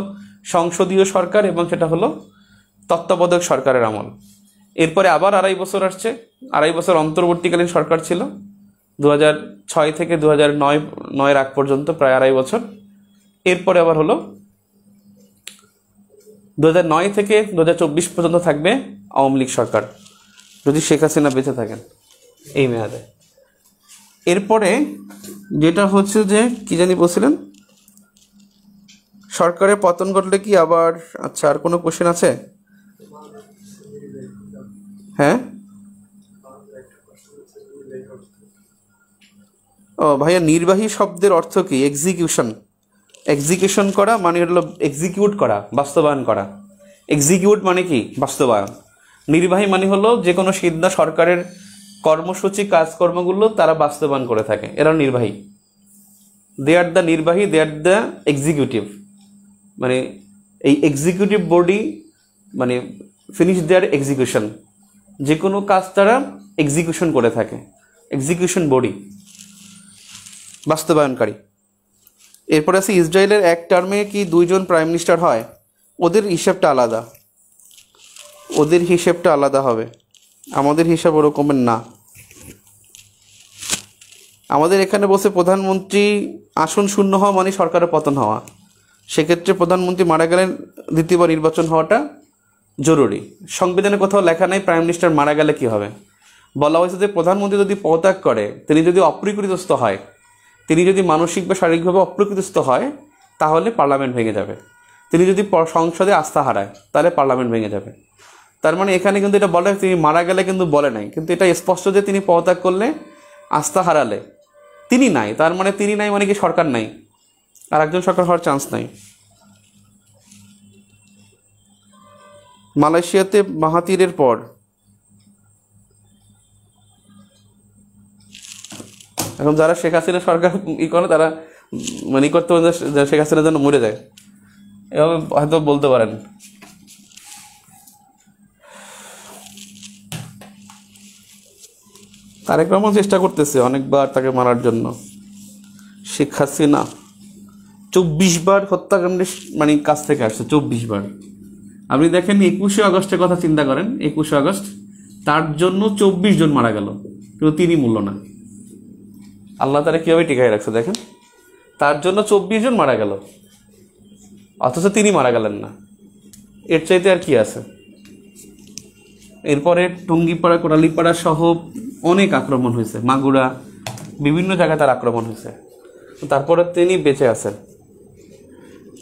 সংসদীয় সরকার, এবং সেটা হলো তত্ত্বাবধায়ক সরকারের আমল। এরপরে আবার 2.5 বছর আসছে, 2.5 বছর অন্তর্বর্তীকালীন সরকার ছিল 2006 থেকে 2009 আগ পর্যন্ত, প্রায় 2.5 বছর। এরপরে আবার হলো 2009 থেকে 2024 পর্যন্ত থাকবে আওয়ামী লীগ সরকার, যদি শেখ হাসিনা বেঁচে থাকেন এই মেয়াদে। এরপরে যেটা হচ্ছে যে কি জানি বলছিলেন, সরকারের পতন ঘটলে কি আবার, আচ্ছা আর কোনো কোশ্চেন আছে? হ্যাঁ, ও ভাইয়া, নির্বাহী শব্দের অর্থ কি? এক্সিকিউশন। এক্সিকিউশন করা মানে হলো এক্সিকিউট করা, বাস্তবায়ন করা। এক্সিকিউট মানে কি? বাস্তবায়ন। নির্বাহী মানে হলো যে কোনো সিদ্ধা সরকারের কর্মসূচি কাজকর্মগুলো তারা বাস্তবায়ন করে থাকে, এরা নির্বাহী। দে আর দ্য নির্বাহী, দে আর দ্য এক্সিকিউটিভ। মানে এই এক্সিকিউটিভ বডি মানে ফিনিশ দেয়ার এক্সিকিউশন, যে কোনো কাজ তারা এক্সিকিউশন করে থাকে। এক্সিকিউশন বডি, বাস্তবায়নকারী। এরপরে আছে ইসরায়েলের এক টার্মে কি 2 জন প্রাইম মিনিস্টার হয়? ওদের হিসেবটা আলাদা, ওদের হিসেবটা আলাদা হবে, আমাদের হিসাব ওরকমের না। আমাদের এখানে বসে প্রধানমন্ত্রী আসন শূন্য হওয়া মানে সরকারের পতন হওয়া। সেক্ষেত্রে প্রধানমন্ত্রী মারা গেলে দ্বিতীয়বার নির্বাচন হওয়াটা জরুরি। সংবিধানে কোথাও লেখা নেই প্রাইম মিনিস্টার মারা গেলে কি হবে। বলা হয়েছে যে প্রধানমন্ত্রী যদি পদত্যাগ করে, তিনি যদি অপ্রকৃতিস্থ হয়, তিনি যদি মানসিক বা শারীরিকভাবে অপ্রকৃতিস্থ হয়, তাহলে পার্লামেন্ট ভেঙে যাবে। তিনি যদি সংসদে আস্থা হারায়, তাহলে পার্লামেন্ট ভেঙে যাবে। তার মানে এখানে কিন্তু এটা বলে তিনি মারা গেলে কিন্তু বলে নাই, কিন্তু এটা স্পষ্ট যে তিনি পদত্যাগ করলে, আস্থা হারালে তিনি নাই। তার মানে তিনি নাই মানে কি সরকার নাই, আর একজন সরকার হওয়ার চান্স নাই। মালয়েশিয়াতে মাহাথিরের পর এখন যারা শেখ হাসিনা সরকার করে তারা মানে করতে পারে শেখ হাসিনা যেন মরে যায়, এভাবে হয়তো বলতে পারেন। তারেক রহমান চেষ্টা করতেছে অনেকবার তাকে মারার জন্য। শেখ হাসিনা 24 বার হত্যাকাণ্ডের মানে কাছ থেকে আসছে, 24 বার। আপনি দেখেন 21শে আগস্টের কথা চিন্তা করেন, 21শে আগস্ট তার জন্য 24 জন মারা গেল, কিন্তু তিনি মূল্য না। আল্লাহ তারা কীভাবে টিকাই রাখছে দেখেন, তার জন্য 24 জন মারা গেল, অথচ তিনি মারা গেলেন না। এর চাইতে আর কি আছে? এরপরে টুঙ্গিপাড়া, কোটালীপাড়া সহ অনেক আক্রমণ হয়েছে, মাগুরা, বিভিন্ন জায়গায় তার আক্রমণ হয়েছে, তারপরে তিনি বেঁচে আছেন।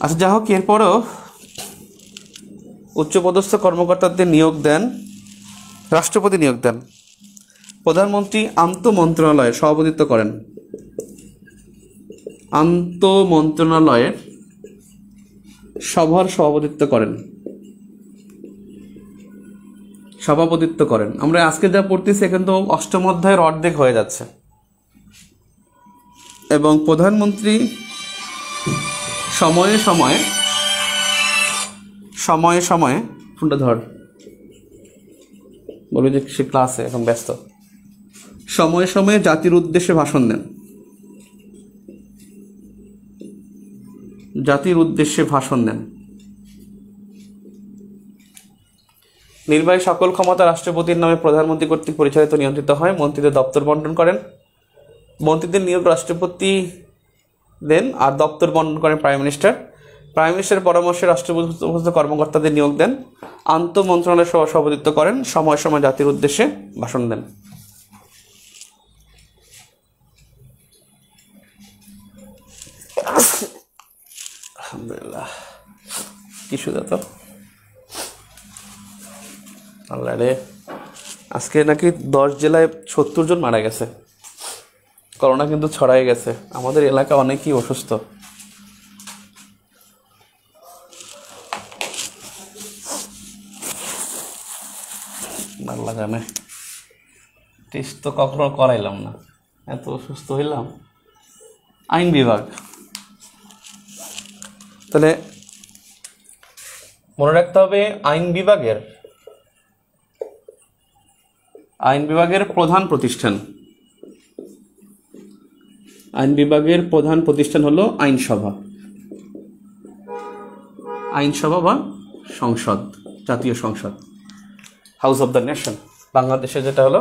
আচ্ছা, যা হোক, এরপরেও উচ্চপদস্থ কর্মকর্তাদের নিয়োগ দেন রাষ্ট্রপতি, নিয়োগ দেন। প্রধানমন্ত্রী আন্ত মন্ত্রণালয়ের সভাপতিত্ব করেন। আন্ত মন্ত্রণালয়ের সভার সভাপতিত্ব করেন। আমরা আজকে যা পড়তেছি কিন্তু 8ম অধ্যায়ের অর্ধেক হয়ে যাচ্ছে। এবং প্রধানমন্ত্রী সময়ে সময়ে ফোনটা ধর, বলবে যে সে ক্লাসে এখন ব্যস্ত। সময়ে সময়ে জাতির উদ্দেশ্যে ভাষণ দেন। নির্বাহী সকল ক্ষমতা রাষ্ট্রপতির নামে প্রধানমন্ত্রী কর্তৃক পরিচালিত নিয়ন্ত্রিত হয়। মন্ত্রীদের দপ্তর বন্টন করেন। মন্ত্রীদের নিয়োগ রাষ্ট্রপতি দেন, আর দপ্তর বন্টন করেন প্রাইম মিনিস্টার। প্রাইম মিনিস্টারের পরামর্শে রাষ্ট্রপতি কর্মকর্তাদের নিয়োগ দেন। আন্ত মন্ত্রণালয়ের সভাপতিত্ব করেন। সময় সময় জাতির উদ্দেশ্যে ভাষণ দেন। আলহামদুলিল্লাহ, কিছু তো আল্লাহ রে, আজকে নাকি 10 জেলায় 70 জন মারা গেছে। করোনা কিন্তু ছড়াই গেছে, আমাদের এলাকা অনেকেই অসুস্থ। আল্লাহ জানে, টেস্ট তো কখনো করাইলাম না, এত অসুস্থ হইলাম। আইন বিভাগ, তাহলে মনে রাখতে হবে আইন বিভাগের প্রধান প্রতিষ্ঠান। আইন বিভাগের প্রধান প্রতিষ্ঠান হলো আইনসভা বা সংসদ, জাতীয় সংসদ, হাউস অব দ্য নেশন। বাংলাদেশে যেটা হলো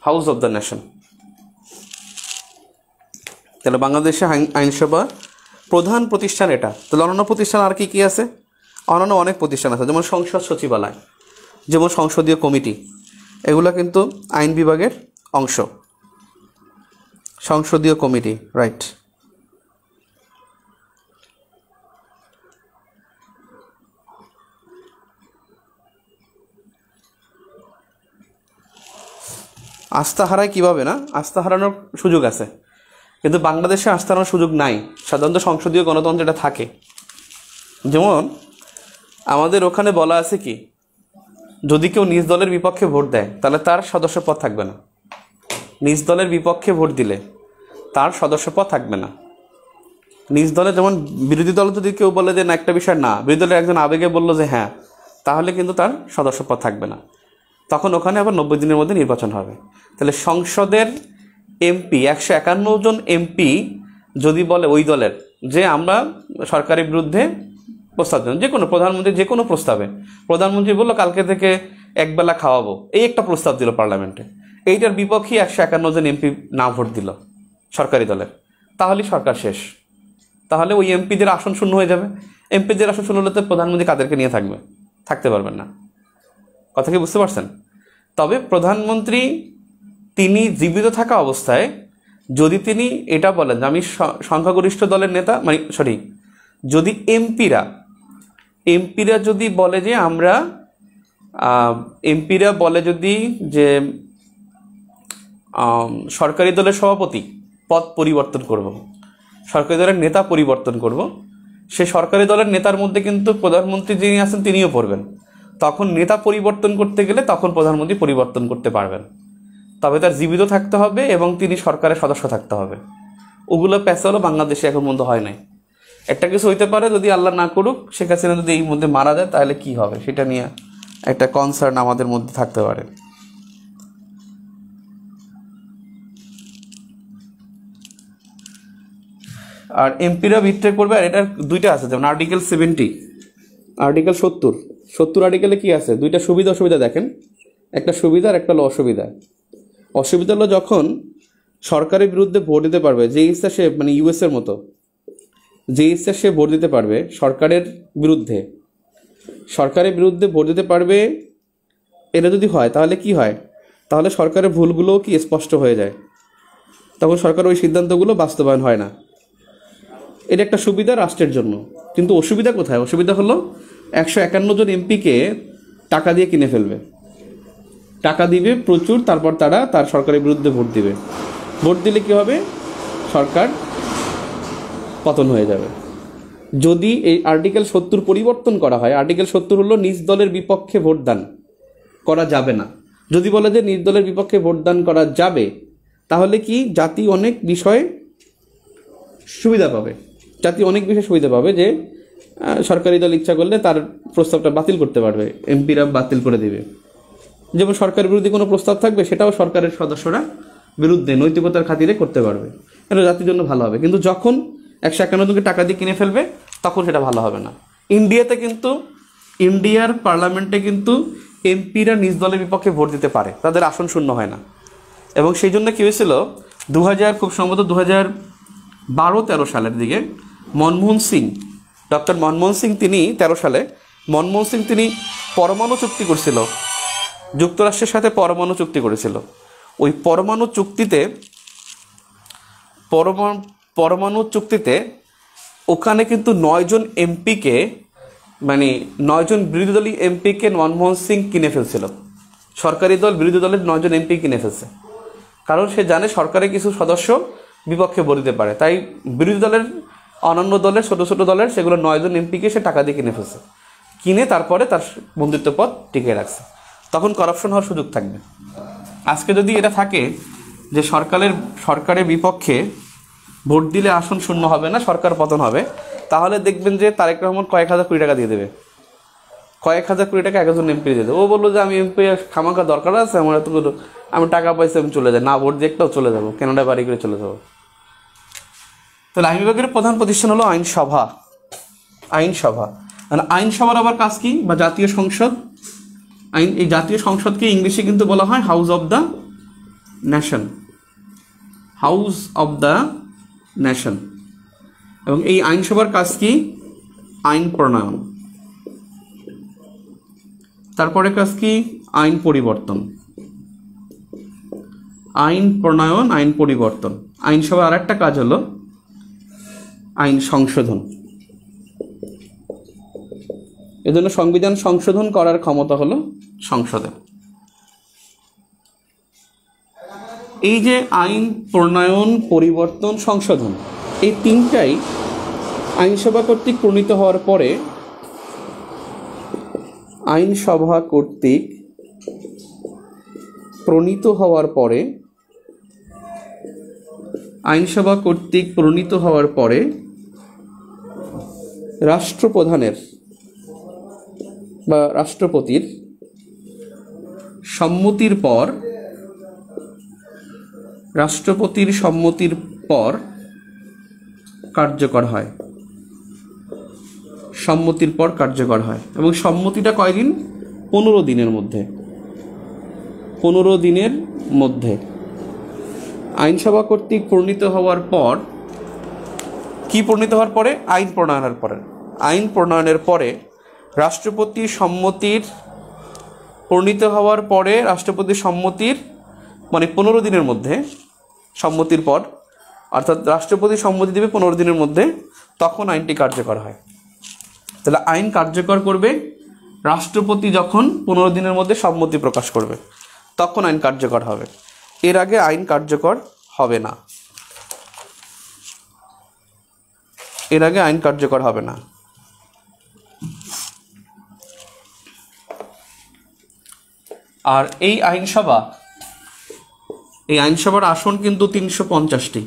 হাউস অব দ্য নেশন। তাহলে বাংলাদেশে আইনসভা প্রধান প্রতিষ্ঠান এটা। তাহলে অন্যান্য প্রতিষ্ঠান আর কি আছে? অন্যান্য অনেক প্রতিষ্ঠান আছে, যেমন সংসদ সচিবালয়, যেমন সংসদীয় কমিটি, এগুলো কিন্তু আইন বিভাগের অংশ। সংসদীয় কমিটি, রাইট। আস্থা হারায় কীভাবে না, আস্থা হারানোর সুযোগ আছে, কিন্তু বাংলাদেশে আস্থা হারানোর সুযোগ নাই। সাধারণত সংসদীয় গণতন্ত্র এটা থাকে। যেমন আমাদের ওখানে বলা আছে কি, যদি কেউ নিজ দলের বিপক্ষে ভোট দেয় তাহলে তার সদস্যপদ থাকবে না। নিজ দলের বিপক্ষে ভোট দিলে তার সদস্যপদ থাকবে না। নিজ দলে, যেমন বিরোধী দল যদি কেউ বলে যে না একটা বিষয় না, বিরোধী দলের একজন আবেগে বললো যে হ্যাঁ, তাহলে কিন্তু তার সদস্যপদ থাকবে না। তখন ওখানে আবার 90 দিনের মধ্যে নির্বাচন হবে। তাহলে সংসদের এমপি 151 জন এমপি যদি বলে ওই দলের যে আমরা সরকারের বিরুদ্ধে প্রস্তাব দেন, যে কোনো প্রধানমন্ত্রী যে কোনো প্রস্তাবে, প্রধানমন্ত্রী বললো কালকে থেকে একবেলা খাওয়াবো, এই একটা প্রস্তাব দিল পার্লামেন্টে, এইটার বিপক্ষে 151 জন এমপি না ভোট দিল সরকারি দলের, তাহলে সরকার শেষ। তাহলে ওই এমপিদের আসন শূন্য হয়ে যাবে। এমপিদের আসন শূন্য হলে তো প্রধানমন্ত্রী কাদেরকে নিয়ে থাকবে? থাকতে পারবেন না। কথা কি বুঝতে পারছেন? তবে প্রধানমন্ত্রী তিনি জীবিত থাকা অবস্থায় যদি তিনি এটা বলেন যে আমি সংখ্যাগরিষ্ঠ দলের নেতা, মানে যদি এমপিরা যদি বলে যে আমরা যদি যে সরকারি দলের সভাপতি পদ পরিবর্তন করব, সরকারি দলের নেতা পরিবর্তন করব, সে সরকারি দলের নেতার মধ্যে কিন্তু প্রধানমন্ত্রী যিনি আছেন তিনিও পড়বেন। তখন নেতা পরিবর্তন করতে গেলে তখন প্রধানমন্ত্রী পরিবর্তন করতে পারবেন, তবে তার জীবিত থাকতে হবে এবং তিনি সরকারের সদস্য থাকতে হবে। ওগুলো প্যাঁচালো বাংলাদেশে এখন পর্যন্ত হয় নাই। একটা কিছু হইতে পারে, যদি আল্লাহ না করুক শেখ হাসিনা যদি এই মধ্যে মারা যায় তাহলে কি হবে সেটা নিয়ে একটা কনসার্ন আমাদের মধ্যে থাকতে পারে। আর এমপিরা বিট্রে করবে, আর এটার দুইটা আছে, যেমন আর্টিকেল 70, আর্টিকেল 70 আর্টিকেলে কি আছে, দুইটা সুবিধা অসুবিধা দেখেন। একটা সুবিধা আর একটা হলো অসুবিধা। অসুবিধা হলো যখন সরকারের বিরুদ্ধে ভোট দিতে পারবে যে ইচ্ছা সে, মানে ইউএসের মতো যে ইচ্ছা সে ভোট দিতে পারবে সরকারের বিরুদ্ধে ভোট দিতে পারবে। এটা যদি হয় তাহলে কি হয়, তাহলে সরকারের ভুলগুলোও কি স্পষ্ট হয়ে যায়, তখন সরকার ওই সিদ্ধান্তগুলো বাস্তবায়ন হয় না। এটা একটা সুবিধা রাষ্ট্রের জন্য। কিন্তু অসুবিধা কোথায়? অসুবিধা হলো 151 জন এমপিকে টাকা দিয়ে কিনে ফেলবে, টাকা দিবে প্রচুর, তারপর তারা তার সরকারের বিরুদ্ধে ভোট দিবে। ভোট দিলে কি হবে, সরকার পতন হয়ে যাবে। যদি এই আর্টিকেল 70 পরিবর্তন করা হয়, আর্টিকেল 70 হলো নিজ দলের বিপক্ষে ভোটদান করা যাবে না। যদি বলে যে নিজ দলের বিপক্ষে ভোটদান করা যাবে, তাহলে কি জাতি অনেক বিষয়ে সুবিধা পাবে। যে সরকারি দল ইচ্ছা করলে তার প্রস্তাবটা বাতিল করতে পারবে, এমপিরা বাতিল করে দেবে। যেমন সরকার বিরোধী কোনো প্রস্তাব থাকবে সেটাও সরকারের সদস্যরা বিরুদ্ধে নৈতিকতার খাতিরে করতে পারবে, এটা জাতির জন্য ভালো হবে। কিন্তু যখন 151 জনকে টাকা দিয়ে কিনে ফেলবে তখন সেটা ভালো হবে না। ইন্ডিয়ার পার্লামেন্টে কিন্তু এমপিরা নিজ দলের বিপক্ষে ভোট দিতে পারে, তাদের আসন শূন্য হয় না। এবং সেই জন্য কী হয়েছিল, খুব সম্ভবত 2012-13 সালের দিকে ডক্টর মনমোহন সিং তিনি 13 সালে তিনি পরমাণু চুক্তি করছিল, যুক্তরাষ্ট্রের সাথে পরমাণু চুক্তি করেছিল। ওই পরমাণু চুক্তিতে ওখানে কিন্তু 9 জন এমপিকে, মানে 9 জন বিরোধী দলীয় এমপিকে মনমোহন সিং কিনে ফেলছিল। সরকারি দল বিরোধী দলের 9 জন এমপি কিনে ফেলছে, কারণ সে জানে সরকারের কিছু সদস্য বিপক্ষে ভোট দিতে পারে। তাই বিরোধী দলের, অন্যান্য দলের, ছোট ছোট দলের সেগুলো 9 জন এমপিকে সে টাকা দিয়ে কিনে ফেলছে, কিনে তারপরে তার বন্ধুত্ব পদ টিকিয়ে রাখছে। তখন করাপশন হওয়ার সুযোগ থাকবে। আজকে যদি এটা থাকে যে সরকারের বিপক্ষে ভোট দিলে আসন শূন্য হবে না, সরকার পতন হবে, তাহলে দেখবেন যে তারেক রহমান কয়েক হাজার কোটি টাকা দিয়ে দেবে, কয়েক হাজার কোটি টাকা একজন এমপি দিয়ে দেবে। ও বললো যে আমি এমপি খামাখা দরকার আছে আমার, আমি টাকা পয়সা আমি চলে যাই, না ভোট দিয়ে একটাও চলে যাবো, কেনাডা বাড়ি করে চলে যাবো। তাহলে আইন বিভাগের প্রধান প্রতিষ্ঠান হলো আইনসভা। মানে আইনসভার আবার কাজ কি, বা জাতীয় সংসদ, এই জাতীয় সংসদকে ইংলিশে কিন্তু বলা হয় হাউস অব দ্য নেশন। এবং এই আইনসভার কাজ কি, আইন প্রণয়ন। তারপরে কাজ কি, আইন পরিবর্তন। আইনসভার আর একটা কাজ হলো আইন সংশোধন। এজন্য সংবিধান সংশোধন করার ক্ষমতা হলো সংসদের। এই যে আইন প্রণয়ন, পরিবর্তন, সংশোধন, এই তিনটাই আইনসভা কর্তৃক প্রণীত হওয়ার পরে, আইনসভা কর্তৃক প্রণীত হওয়ার পরে, আইনসভা কর্তৃক প্রণীত হওয়ার পরে রাষ্ট্রপ্রধানের বা রাষ্ট্রপতির সম্মতির পর, রাষ্ট্রপতির সম্মতির পর কার্যকর হয়, সম্মতির পর কার্যকর হয়। এবং সম্মতিটা কয়দিন? 15 দিনের মধ্যে, 15 দিনের মধ্যে। আইনসভা কর্তৃক প্রণীত হওয়ার পর, কি প্রণীত হওয়ার পরে? আইন প্রণয়নের পরে। আইন প্রণয়নের পরে রাষ্ট্রপতির সম্মতির, প্রণীত হওয়ার পরে রাষ্ট্রপতির সম্মতির মানে 15 দিনের মধ্যে, সম্মতির পর, অর্থাৎ রাষ্ট্রপতি সম্মতি দেবে 15 দিনের মধ্যে, তখন আইনটি কার্যকর হয়। তাহলে আইন কার্যকর করবে রাষ্ট্রপতি যখন 15 দিনের মধ্যে সম্মতি প্রকাশ করবে, তখন আইন কার্যকর হবে। এর আগে আইন কার্যকর হবে না, এর আগে আইন কার্যকর হবে না। আর এই আইনসভার আসন কিন্তু 350টি,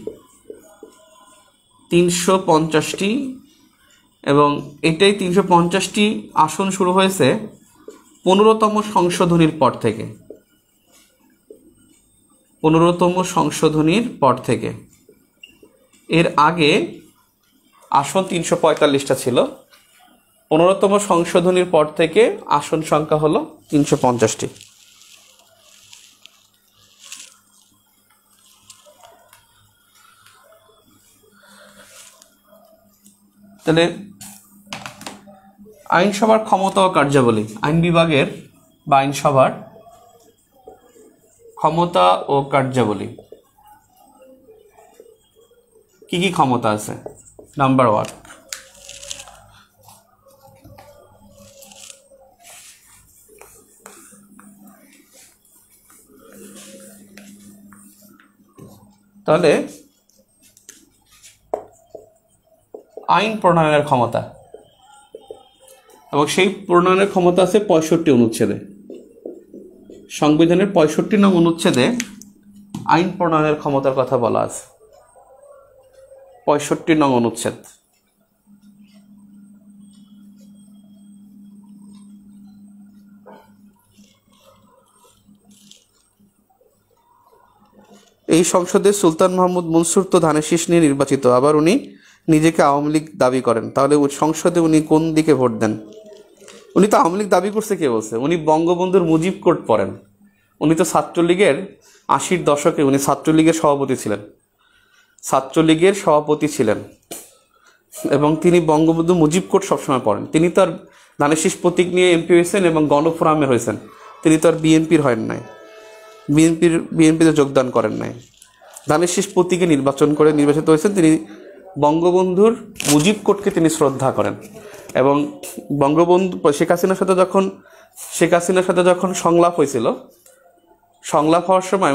এবং এটাই 350টি আসন শুরু হয়েছে 15তম সংশোধনীর পর থেকে, 15তম সংশোধনীর পর থেকে। এর আগে আসন 345টা ছিল, 15তম সংশোধনীর পর থেকে আসন সংখ্যা হলো 350টি। তাহলে আইনসভার ক্ষমতা ও কার্যাবলী, আইন বিভাগের বা আইনসভার ক্ষমতা ও কার্যাবলী, কি কি ক্ষমতা আছে? নাম্বার 1, তাহলে আইন প্রণয়নের ক্ষমতা, এবং সেই প্রণয়নের ক্ষমতা আছে 65 অনুচ্ছেদে। সংবিধানের 65 নং অনুচ্ছেদে আইন প্রণয়নের ক্ষমতার কথা বলা আছে, 65 নং অনুচ্ছেদ। এই সংসদে সুলতান মাহমুদ মনসুর তো ধানের শীষ নিয়ে নির্বাচিত, আবার উনি নিজেকে আওয়ামী লীগ দাবি করেন, তাহলে সংসদে উনি কোন দিকে ভোট দেন? উনি তো আওয়ামী লীগ দাবি করছে, কে বলছে? উনি বঙ্গবন্ধুর মুজিব কোড পড়েন। উনি তো ছাত্রলীগের 80-র দশকে উনি ছাত্রলীগের সভাপতি ছিলেন, ছাত্রলীগের সভাপতি ছিলেন, এবং তিনি বঙ্গবন্ধু মুজিব কোড সবসময় পড়েন। তিনি তো আর ধানের শীষ প্রতীক নিয়ে এমপি হয়েছেন এবং গণফোরামের হয়েছেন, তিনি তো আর বিএনপির হয় নাই, বিএনপিতে যোগদান করেন নাই। ধানের শীষ প্রতীকে নির্বাচিত হয়েছেন। তিনি বঙ্গবন্ধুর মুজিব কোডকে তিনি শ্রদ্ধা করেন, এবং বঙ্গবন্ধু শেখ হাসিনার সাথে যখন সংলাপ হয়েছিল, সংলাপ হওয়ার সময়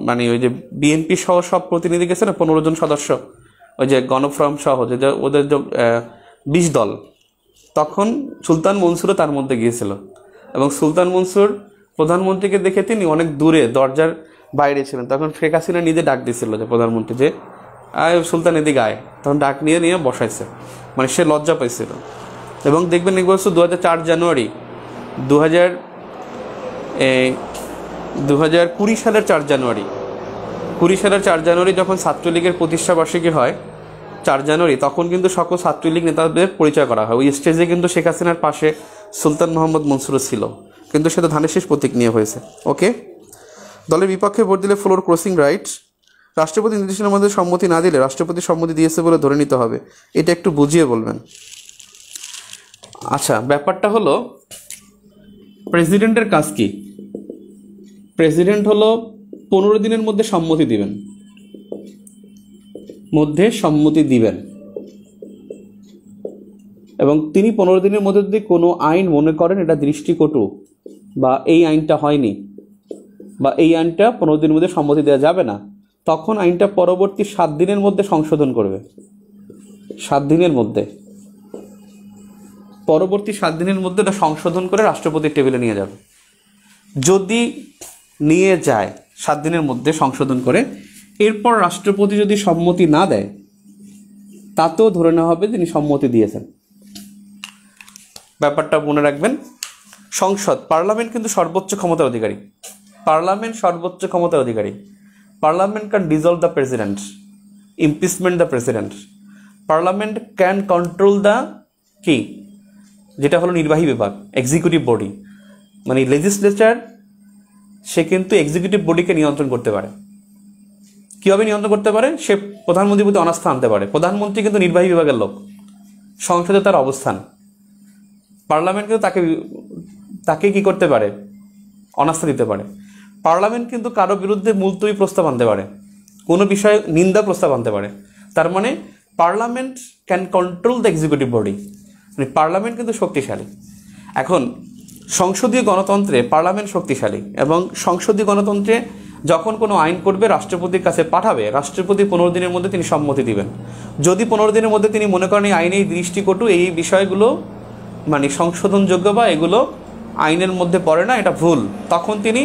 মানে ওই যে বিএনপি সহ সব প্রতিনিধি গেছে না, 15 জন সদস্য, ওই যে গণফোরাম সহ যে ওদের 20 দল, তখন সুলতান মনসুরও তার মধ্যে গিয়েছিল, এবং সুলতান মনসুর প্রধানমন্ত্রীকে দেখে তিনি অনেক দূরে দরজার বাইরে ছিলেন। তখন শেখ হাসিনা নিজে ডাক দিয়েছিল যে প্রধানমন্ত্রী, যে আয় সুলতান এদিকে আয়, তখন ডাক নিয়ে বসাইছে, মানে সে লজ্জা পাইছিল। এবং দেখবেন এগুলো 2004 জানুয়ারি 2020 সালের 4 জানুয়ারি যখন ছাত্রলীগের প্রতিষ্ঠাবার্ষিকী হয় 4 জানুয়ারি, তখন কিন্তু সকল ছাত্রলীগ নেতাদের পরিচয় করা হয়। ওই স্টেজে কিন্তু শেখ হাসিনার পাশে সুলতান মোহাম্মদ মনসুর ছিল, কিন্তু সেটা ধানের শীষ প্রতীক নিয়ে হয়েছে। ওকে, দলের বিপক্ষে ভোট দিলে ফ্লোর ক্রসিং রাইট, রাষ্ট্রপতি নির্দেশনার মধ্যে সম্মতি না দিলে রাষ্ট্রপতি সম্মতি দিয়েছে বলে ধরে নিতে হবে, এটা একটু বুঝিয়ে বলবেন। আচ্ছা, ব্যাপারটা হলো প্রেসিডেন্টের কাজ কি? প্রেসিডেন্ট হলো 15 দিনের মধ্যে সম্মতি দিবেন, এবং তিনি 15 দিনের মধ্যে যদি কোনো আইন মনে করেন এটা দৃষ্টিকটু বা এই আইনটা হয়নি, বা এই আইনটা 15 দিনের মধ্যে সম্মতি দেওয়া যাবে না, তখন আইনটা পরবর্তী 7 দিনের মধ্যে সংশোধন করবে। 7 দিনের মধ্যে, পরবর্তী 7 দিনের মধ্যে এটা সংশোধন করে রাষ্ট্রপতির টেবিলে নিয়ে যাবে। যদি নিয়ে যায় 7 দিনের মধ্যে সংশোধন করে, এরপর রাষ্ট্রপতি যদি সম্মতি না দেয়, তাতেও ধরে নেওয়া হবে তিনি সম্মতি দিয়েছেন। ব্যাপারটা মনে রাখবেন। সংসদ, পার্লামেন্ট কিন্তু সর্বোচ্চ ক্ষমতার অধিকারী। পার্লামেন্ট সর্বোচ্চ ক্ষমতার অধিকারী। Parliament can dissolve the president, impeachment the president. Parliament can control the কি, যেটা হলো নির্বাহী বিভাগ, এক্সিকিউটিভ বডি, মানে লেজিসলেচার, সে কিন্তু এক্সিকিউটিভ বডিকে নিয়ন্ত্রণ করতে পারে। কীভাবে নিয়ন্ত্রণ করতে পারে? সে প্রধানমন্ত্রীর প্রতি অনাস্থা আনতে পারে। প্রধানমন্ত্রী কিন্তু নির্বাহী বিভাগের লোক, সংসদে তার অবস্থান। পার্লামেন্ট কিন্তু তাকে কি করতে পারে? অনাস্থা দিতে পারে। পার্লামেন্ট কিন্তু কারো বিরুদ্ধে মুলতবি প্রস্তাব আনতে পারে, কোনো বিষয়ে নিন্দা প্রস্তাব আনতে পারে। তার মানে parliament can control the executive body, মানে পার্লামেন্ট কিন্তু শক্তিশালী। এখন সংসদীয় গণতন্ত্রে পার্লামেন্ট শক্তিশালী, এবং সংসদীয় গণতন্ত্রে যখন কোনো আইন করবে রাষ্ট্রপতির কাছে পাঠাবে, রাষ্ট্রপতি 15 দিনের মধ্যে তিনি সম্মতি দিবেন। যদি 15 দিনের মধ্যে তিনি মনে করেন এই আইনে দৃষ্টিকটু, এই বিষয়গুলো মানে সংশোধনযোগ্য বা এগুলো আইনের মধ্যে পড়ে না, এটা ভুল, তখন তিনি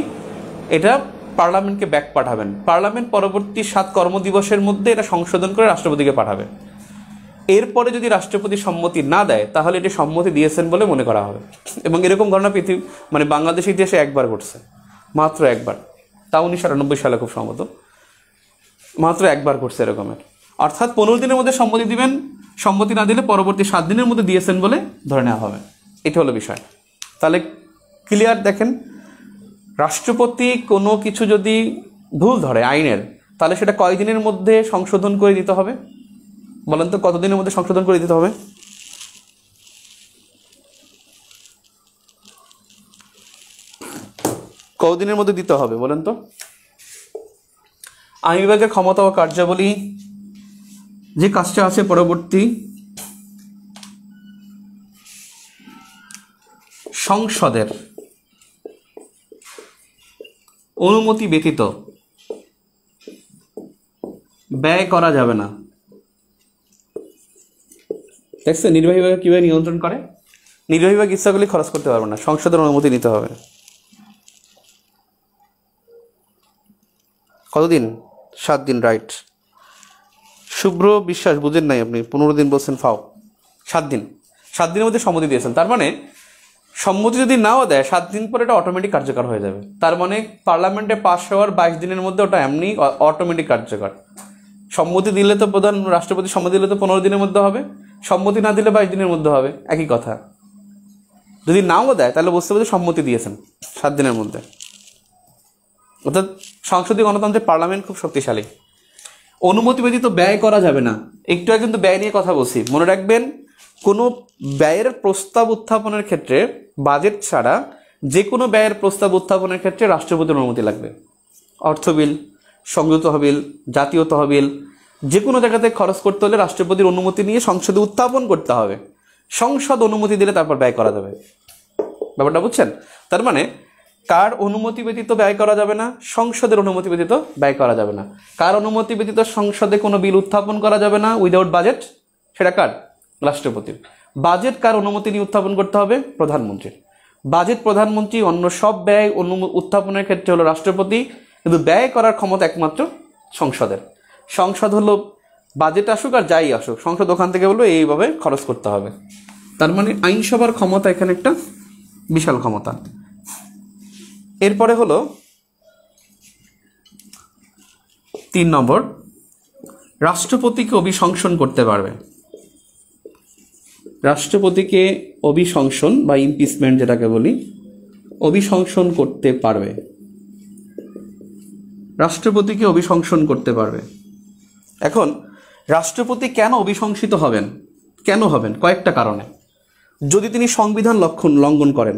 এটা পার্লামেন্টকে ব্যাক পাঠাবেন। পার্লামেন্ট পরবর্তী 7 কর্মদিবসের মধ্যে এটা সংশোধন করে রাষ্ট্রপতিকে পাঠাবে। এরপরে যদি রাষ্ট্রপতি সম্মতি না দেয়, তাহলে এটি সম্মতি দিয়েছেন বলে মনে করা হবে। এবং এরকম ঘটনা মানে বাংলাদেশের ইতিহাসে একবার ঘটছে, মাত্র একবার, তা 1998 সালে খুব সম্ভবত, মাত্র একবার ঘটছে এরকমের। অর্থাৎ 15 দিনের মধ্যে সম্মতি দিবেন, সম্মতি না দিলে পরবর্তী 7 দিনের মধ্যে দিয়েছেন বলে ধরে নেওয়া হবে। এটা হলো বিষয়। তাহলে ক্লিয়ার? দেখেন, রাষ্ট্রপতি কোনো কিছু যদি ভুল ধরে আইনের, তাহলে সেটা কয় দিনের মধ্যে সংশোধন করে দিতে হবে? বলেন তো, কতদিনের মধ্যে সংশোধন করে দিতে হবে? কতদিনের মধ্যে দিতে হবে বলেন তো? আইন বিভাগের ক্ষমতা ও কার্যাবলী যে কাজটা আছে, পরবর্তী সংসদের অনুমতি ব্যতীত ব্যয় করা যাবে না। দেখছে নির্বাহী বিভাগ কিভাবে নিয়ন্ত্রণ করে? নির্বাহী বিভাগ ইচ্ছা করলে খরচ করতে পারবে না, সংসদের অনুমতি নিতে হবে। কতদিন? 7 দিন, রাইট। শুভ্র বিশ্বাস, বুঝেন নাই আপনি, 15 দিন বলছেন, ফাও। 7 দিন, 7 দিনের মধ্যে সম্মতি দিয়েছেন। তার মানে সম্মতি যদি নাও দেয়, 7 দিন পরে এটা অটোমেটিক কার্যকর হয়ে যাবে। তার মানে পার্লামেন্টে পাস হওয়ার 22 দিনের মধ্যে ওটা এমনি অটোমেটিক কার্যকর। সম্মতি দিলে তো রাষ্ট্রপতি সম্মতি দিলে তো 15 দিনের মধ্যে হবে, সম্মতি না দিলে 22 দিনের মধ্যে হবে, একই কথা। যদি নাও দেয় তাহলে বুঝতে পারছি সম্মতি দিয়েছেন 7 দিনের মধ্যে। অর্থাৎ সংসদীয় গণতন্ত্রে পার্লামেন্ট খুব শক্তিশালী। অনুমতি ব্যতীত ব্যয় করা যাবে না। একটু আগে কিন্তু ব্যয় নিয়ে কথা বলছি, মনে রাখবেন, কোনো ব্যয়ের প্রস্তাব উত্থাপনের ক্ষেত্রে বাজেট ছাড়া যে কোনো ব্যয়ের প্রস্তাব উত্থাপনের ক্ষেত্রে রাষ্ট্রপতির অনুমতি লাগবে। অর্থ বিল, সংযুক্ত তহবিল, জাতীয় তহবিল, যে কোনো জায়গাতে খরচ করতে হলে রাষ্ট্রপতির অনুমতি নিয়ে সংসদে উত্থাপন করতে হবে। সংসদ অনুমতি দিলে তারপর ব্যয় করা যাবে। ব্যাপারটা বুঝছেন? তার মানে কার অনুমতি ব্যতীত ব্যয় করা যাবে না? সংসদের অনুমতি ব্যতীত ব্যয় করা যাবে না। কার অনুমতি ব্যতীত সংসদে কোনো বিল উত্থাপন করা যাবে না উইদাউট বাজেট? সেটা কার? রাষ্ট্রপতির। বাজেট কার অনুমতি নিয়ে উত্থাপন করতে হবে? প্রধানমন্ত্রীর। বাজেট প্রধানমন্ত্রী, অন্য সব ব্যয় উত্থাপনের ক্ষেত্রে হলো রাষ্ট্রপতি, কিন্তু ব্যয় করার ক্ষমতা একমাত্র সংসদের। সংসদ হলো বাজেট আসুক আর যাই আসুক, সংসদ ওখান থেকে বললো এইভাবে খরচ করতে হবে। তার মানে আইনসভার ক্ষমতা এখানে একটা বিশাল ক্ষমতা। এরপরে হলো 3 নম্বর, রাষ্ট্রপতিকে অভিশংসন করতে পারবে। রাষ্ট্রপতিকে অভিশংসন বা ইমপিচমেন্ট যেটাকে বলি, অভিশংসন করতে পারবে। রাষ্ট্রপতিকে অভিশংসন করতে পারবে। এখন রাষ্ট্রপতি কেন অভিশংসিত হবেন? কেন হবেন? কয়েকটা কারণে। যদি তিনি সংবিধান লঙ্ঘন করেন,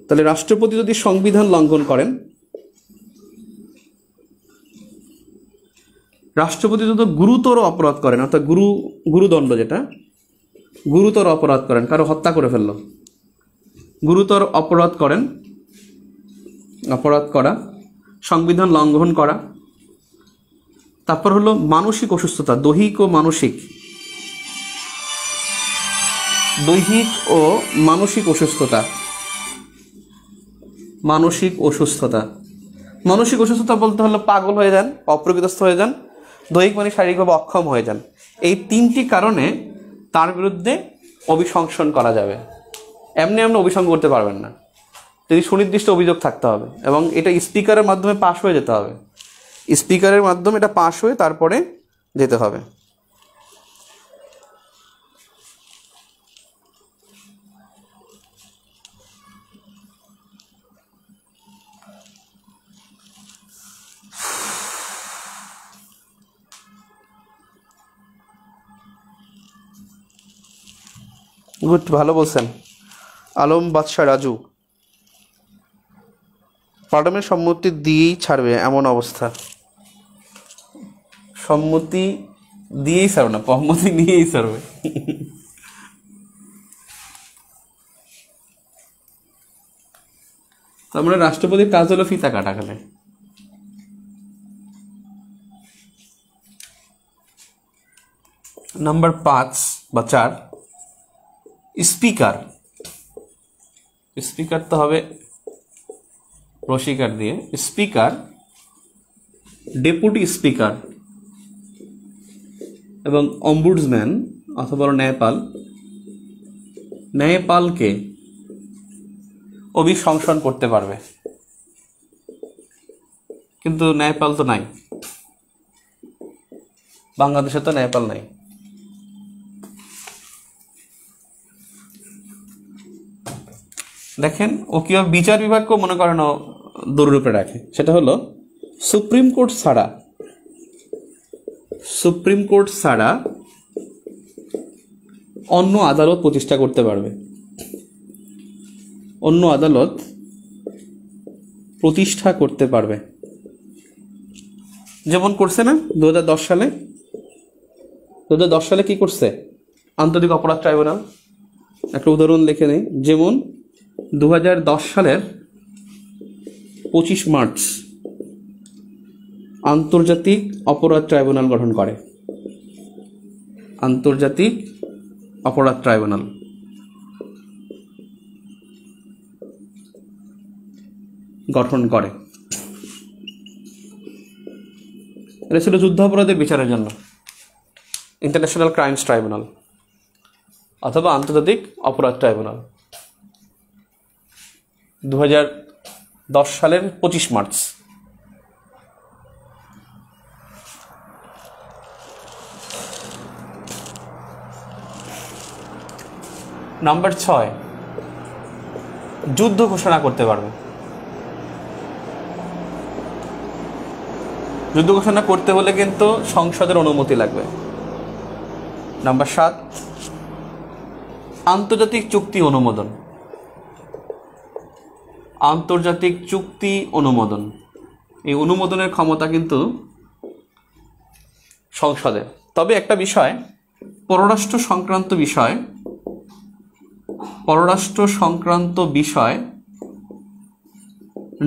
তাহলে রাষ্ট্রপতি যদি সংবিধান লঙ্ঘন করেন, রাষ্ট্রপতি যদি গুরুতর অপরাধ করেন, অর্থাৎ গুরুদণ্ড, যেটা গুরুতর অপরাধ করেন, কারো হত্যা করে ফেলল, গুরুতর অপরাধ করেন, অপরাধ করা, সংবিধান লঙ্ঘন করা। তারপর হলো মানসিক অসুস্থতা, দৈহিক ও মানসিক অসুস্থতা। মানসিক অসুস্থতা বলতে হলো পাগল হয়ে যান, অপ্রকৃতস্থ হয়ে যান, দৈহিক মানে শারীরিকভাবে অক্ষম হয়ে যান। এই 3টি কারণে তার বিরুদ্ধে অভিশংসন করা যাবে। এমনি অভিশংসন করতে পারবেন না, যদি সুনির্দিষ্ট অভিযোগ থাকতে হবে, এবং এটা স্পিকারের মাধ্যমে পাশ হয়ে যেতে হবে। স্পিকারের মাধ্যমে এটা পাশ হয়ে তারপরে যেতে হবে। গুড, ভালো বলছেন। আলম বাদশাহ রাজু, পার্লামেন্ট সম্মতি দিয়েই ছাড়বে এমন অবস্থা। সম্মতি দিয়েই ছাড়বে না, সম্মতি নিয়েই ছাড়বে। তার মানে রাষ্ট্রপতির কাজ হলো ফিতা কাটা খালে। নাম্বার 5 বা 4, স্পিকার তো হবে রসিকার দিয়ে। স্পিকার, ডেপুটি স্পিকার এবং অম্বুডসম্যান অথবা ন্যায়পালকে অভিশংসন করতে পারবে, কিন্তু ন্যায়পাল তো নাই, বাংলাদেশে তো ন্যায়পাল নাই। দেখেন ও কিভাবে বিচার বিভাগকেও মনে করেন দূররূপে রাখে। সেটা হলো সুপ্রিম কোর্ট ছাড়া অন্য আদালত প্রতিষ্ঠা করতে পারবে, অন্য আদালত প্রতিষ্ঠা করতে পারবে। যেমন করছে না 2010 সালে কি করছে আন্তর্জাতিক অপরাধ ট্রাইব্যুনাল, একটা উদাহরণ লিখে নেই। যেমন 2010 সালের 25 মার্চ আন্তর্জাতিক অপরাধ ট্রাইব্যুনাল গঠন করে। আন্তর্জাতিক অপরাধ ট্রাইব্যুনাল গঠন করে। এটা ছিল যুদ্ধাপরাধের বিচারের জন্য, ইন্টারন্যাশনাল ক্রাইমস ট্রাইব্যুনাল অথবা আন্তর্জাতিক অপরাধ ট্রাইব্যুনাল। 2010 সালের 25 মার্চ। নাম্বার 6, যুদ্ধ ঘোষণা করতে পারবে। যুদ্ধ ঘোষণা করতে হলে কিন্তু সংসদের অনুমতি লাগবে। নাম্বার 7, আন্তর্জাতিক চুক্তি অনুমোদন। আন্তর্জাতিক চুক্তি অনুমোদন, এই অনুমোদনের ক্ষমতা কিন্তু সংসদের। তবে একটা বিষয়, পররাষ্ট্র সংক্রান্ত বিষয়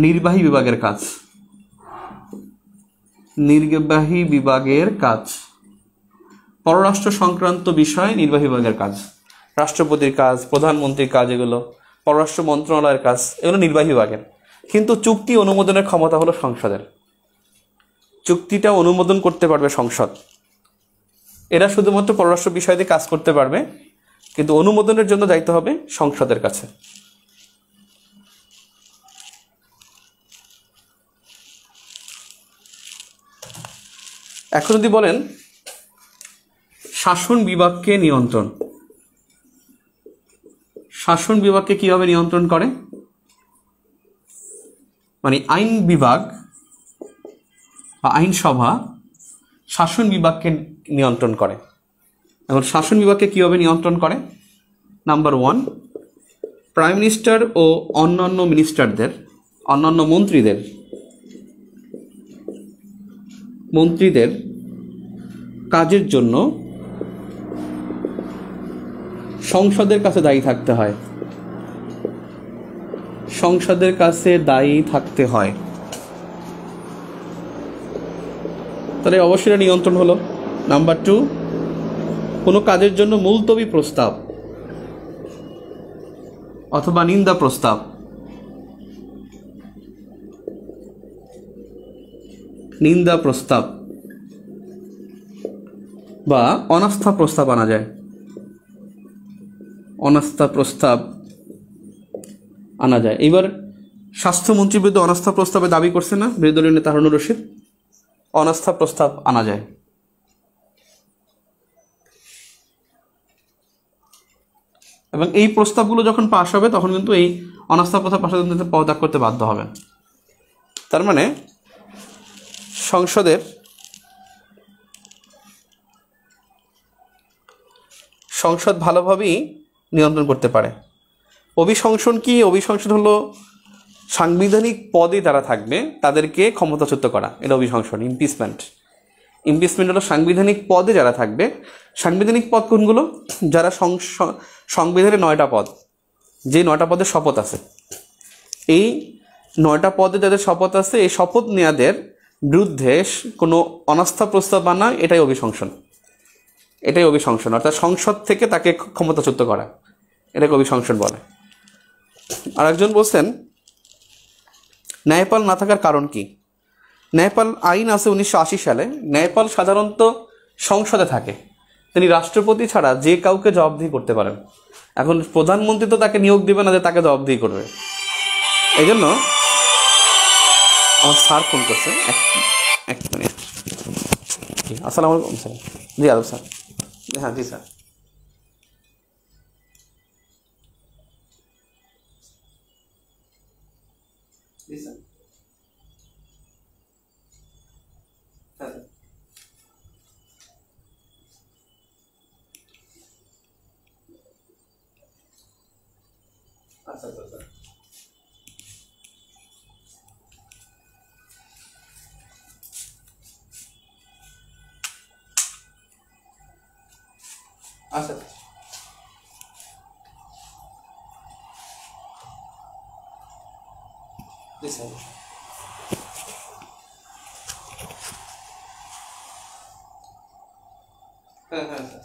নির্বাহী বিভাগের কাজ। পররাষ্ট্র সংক্রান্ত বিষয় নির্বাহী বিভাগের কাজ, রাষ্ট্রপতির কাজ, প্রধানমন্ত্রীর কাজ, এগুলো পররাষ্ট্র মন্ত্রণালয়ের কাজ, এগুলো নির্বাহী বিভাগের। কিন্তু চুক্তি অনুমোদনের ক্ষমতা হলো সংসদের। চুক্তিটা অনুমোদন করতে পারবে সংসদ। এরা শুধুমাত্র পররাষ্ট্র বিষয় দিয়ে কাজ করতে পারবে, কিন্তু অনুমোদনের জন্য যাইতে হবে সংসদের কাছে। এখন যদি বলেন শাসন বিভাগকে নিয়ন্ত্রণ, শাসন বিভাগকে কিভাবে নিয়ন্ত্রণ করে, মানে আইন বিভাগ বা আইনসভা শাসন বিভাগকে নিয়ন্ত্রণ করে। এখন শাসন বিভাগকে কিভাবে নিয়ন্ত্রণ করে? নাম্বার 1, প্রাইম মিনিস্টার ও অন্যান্য মন্ত্রীদের কাজের জন্য সংসদের কাছে দায়ী থাকতে হয়। সংসদের কাছে দায়ী থাকতে হয়। তাহলে অবশ্যই নিয়ন্ত্রণ হলো। নাম্বার 2, কোনো কাজের জন্য মুলতবি প্রস্তাব অথবা নিন্দা প্রস্তাব, নিন্দা প্রস্তাব বা অনাস্থা প্রস্তাব আনা যায়। অনাস্থা প্রস্তাব আনা যায়। এবার স্বাস্থ্যমন্ত্রীর বিরুদ্ধে অনাস্থা প্রস্তাবে দাবি করছে না বিরোধী দলীয় নেতা হারুনুর রশিদ, অনাস্থা প্রস্তাব আনা যায়। এবং এই প্রস্তাবগুলো যখন পাশ হবে তখন কিন্তু এই অনাস্থা প্রস্তাব পাশের পদত্যাগ করতে বাধ্য হবেন। তার মানে সংসদ ভালোভাবেই নিয়ন্ত্রণ করতে পারে। অভিশংসন কি? অভিশংসন হলো সাংবিধানিক পদে যারা থাকবে তাদেরকে ক্ষমতাচ্যুত করা, এটা অভিশংসন। ইমপিচমেন্ট হলো সাংবিধানিক পদে যারা থাকবে। সাংবিধানিক পদ কোনগুলো? যারা সংবিধানে 9টা পদ, যে 9টা পদের শপথ আছে, এই 9টা পদে যাদের শপথ আছে, এই শপথ নেওয়াদের বিরুদ্ধে কোনো অনাস্থা প্রস্তাব আনা, এটাই অভিশংসন। অর্থাৎ সংসদ থেকে তাকে ক্ষমতাচ্যুত করা, এটাকে অভিশংসন বলে। আর একজন বলছেন ন্যায়পাল না থাকার কারণ কি? ন্যায়পাল আইন আছে 1980 সালে। ন্যায়পাল সাধারণত সংসদে থাকে, তিনি রাষ্ট্রপতি ছাড়া যে কাউকে জবাবদিহি করতে পারেন। এখন প্রধানমন্ত্রী তো তাকে নিয়োগ দিবে না যে তাকে জবাবদিহি করবে। এই জন্য আমার স্যার ফোন করছে, এক মিনিট। আসসালামু আলাইকুম স্যার। জি আদব স্যার। হ্যাঁ জি স্যার। জি স্যার। হ্যাঁ আচ্ছা আচ্ছা স্যার। আচ্ছা জি স্যার। হ্যাঁ হ্যাঁ স্যার।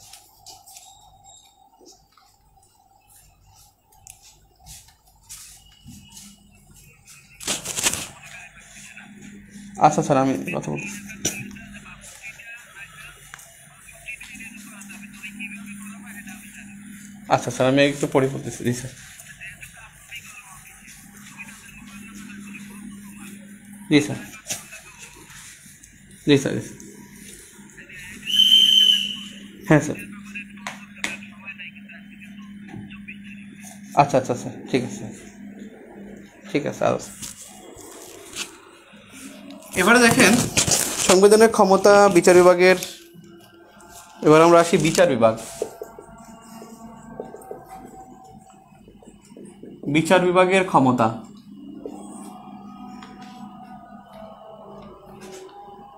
আচ্ছা স্যার, আমি কথা বলতেছি। আচ্ছা স্যার, আমি একটু পরে বলতেছি। জি স্যার। জি স্যার। জি স্যার। হ্যাঁ স্যার। আচ্ছা আচ্ছা স্যার, ঠিক আছে স্যার, ঠিক আছে। এবারে দেখেন সংবিধানের ক্ষমতা বিচার বিভাগের। এবার আমরা আসি বিচার বিভাগ। বিচার বিভাগের ক্ষমতা।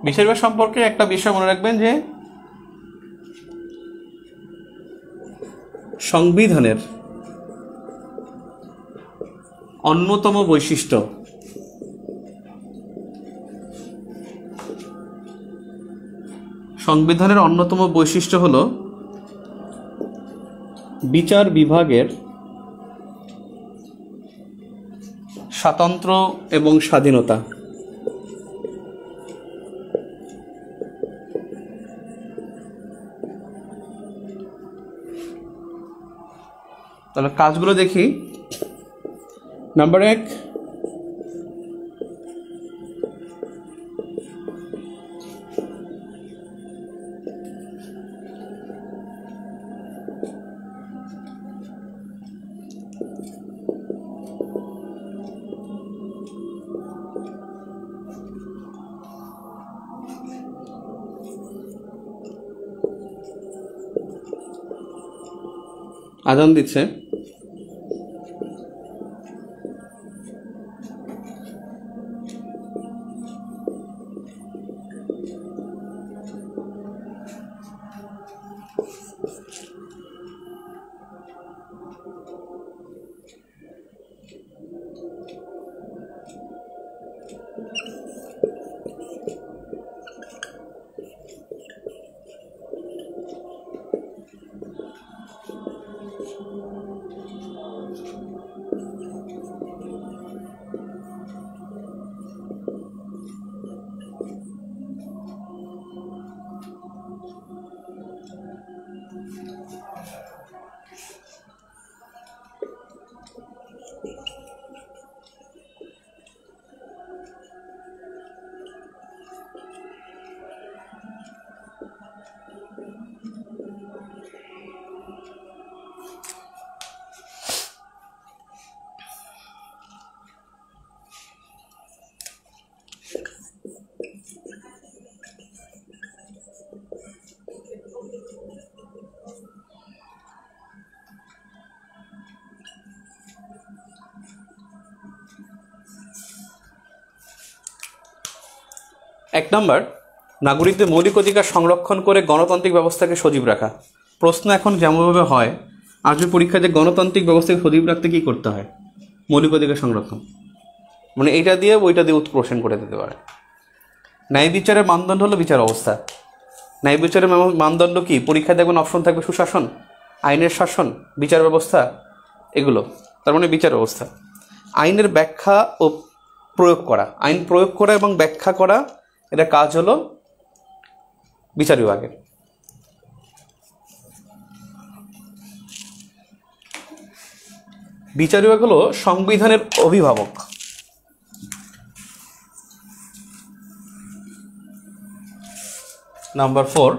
বিচার বিভাগ সম্পর্কে একটা বিষয় মনে রাখবেন যে সংবিধানের অন্যতম বৈশিষ্ট্য হলো বিচার বিভাগের স্বাতন্ত্র্য এবং স্বাধীনতা। তাহলে কাজগুলো দেখি। নাম্বার 1, আজান দিচ্ছে। 1 নম্বর, নাগরিকদের মৌলিক অধিকার সংরক্ষণ করে গণতান্ত্রিক ব্যবস্থাকে সজীব রাখা। প্রশ্ন এখন যেমনভাবে হয় আসবে পরীক্ষায়, যে গণতান্ত্রিক ব্যবস্থাকে সজীব রাখতে কী করতে হয়? মৌলিক অধিকার সংরক্ষণ, মানে এইটা দিয়ে ওইটা দিয়ে উৎপ্রশ্ন করে দিতে পারে। ন্যায় বিচারের মানদণ্ড হলো বিচার অবস্থা। ন্যায় বিচারের মানদণ্ড কি? পরীক্ষায় দেখবেন অপশন থাকবে সুশাসন, আইনের শাসন, বিচার ব্যবস্থা, এগুলো। তার মানে বিচার ব্যবস্থা। আইনের ব্যাখ্যা ও প্রয়োগ করা, আইন প্রয়োগ করা এবং ব্যাখ্যা করা, এটা কাজ হলো বিচার বিভাগের। বিচার বিভাগ হলো সংবিধানের অভিভাবক। নাম্বার 4,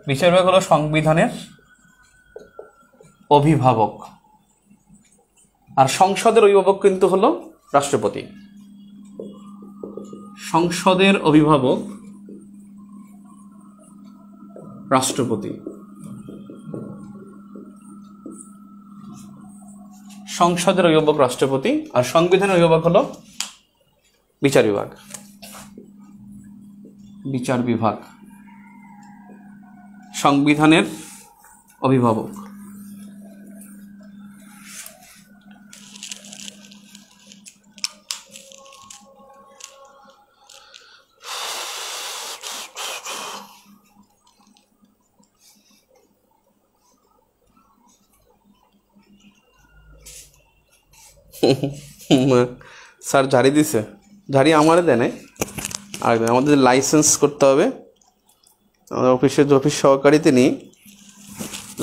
বিচার বিভাগ হলো সংবিধানের অভিভাবক। আর সংসদের অভিভাবক কিন্তু হলো রাষ্ট্রপতি। সংসদের অভিভাবক রাষ্ট্রপতি। সংসদের অভিভাবক রাষ্ট্রপতি, আর সংবিধানের অভিভাবক হলো বিচার বিভাগ। বিচার বিভাগ সংবিধানের অভিভাবক। স্যার ঝাড়ি দিছে, ঝাড়ি আমারে দেয়, আর আমাদের লাইসেন্স করতে হবে। আমাদের অফিসের যে অফিস সহকারী তিনি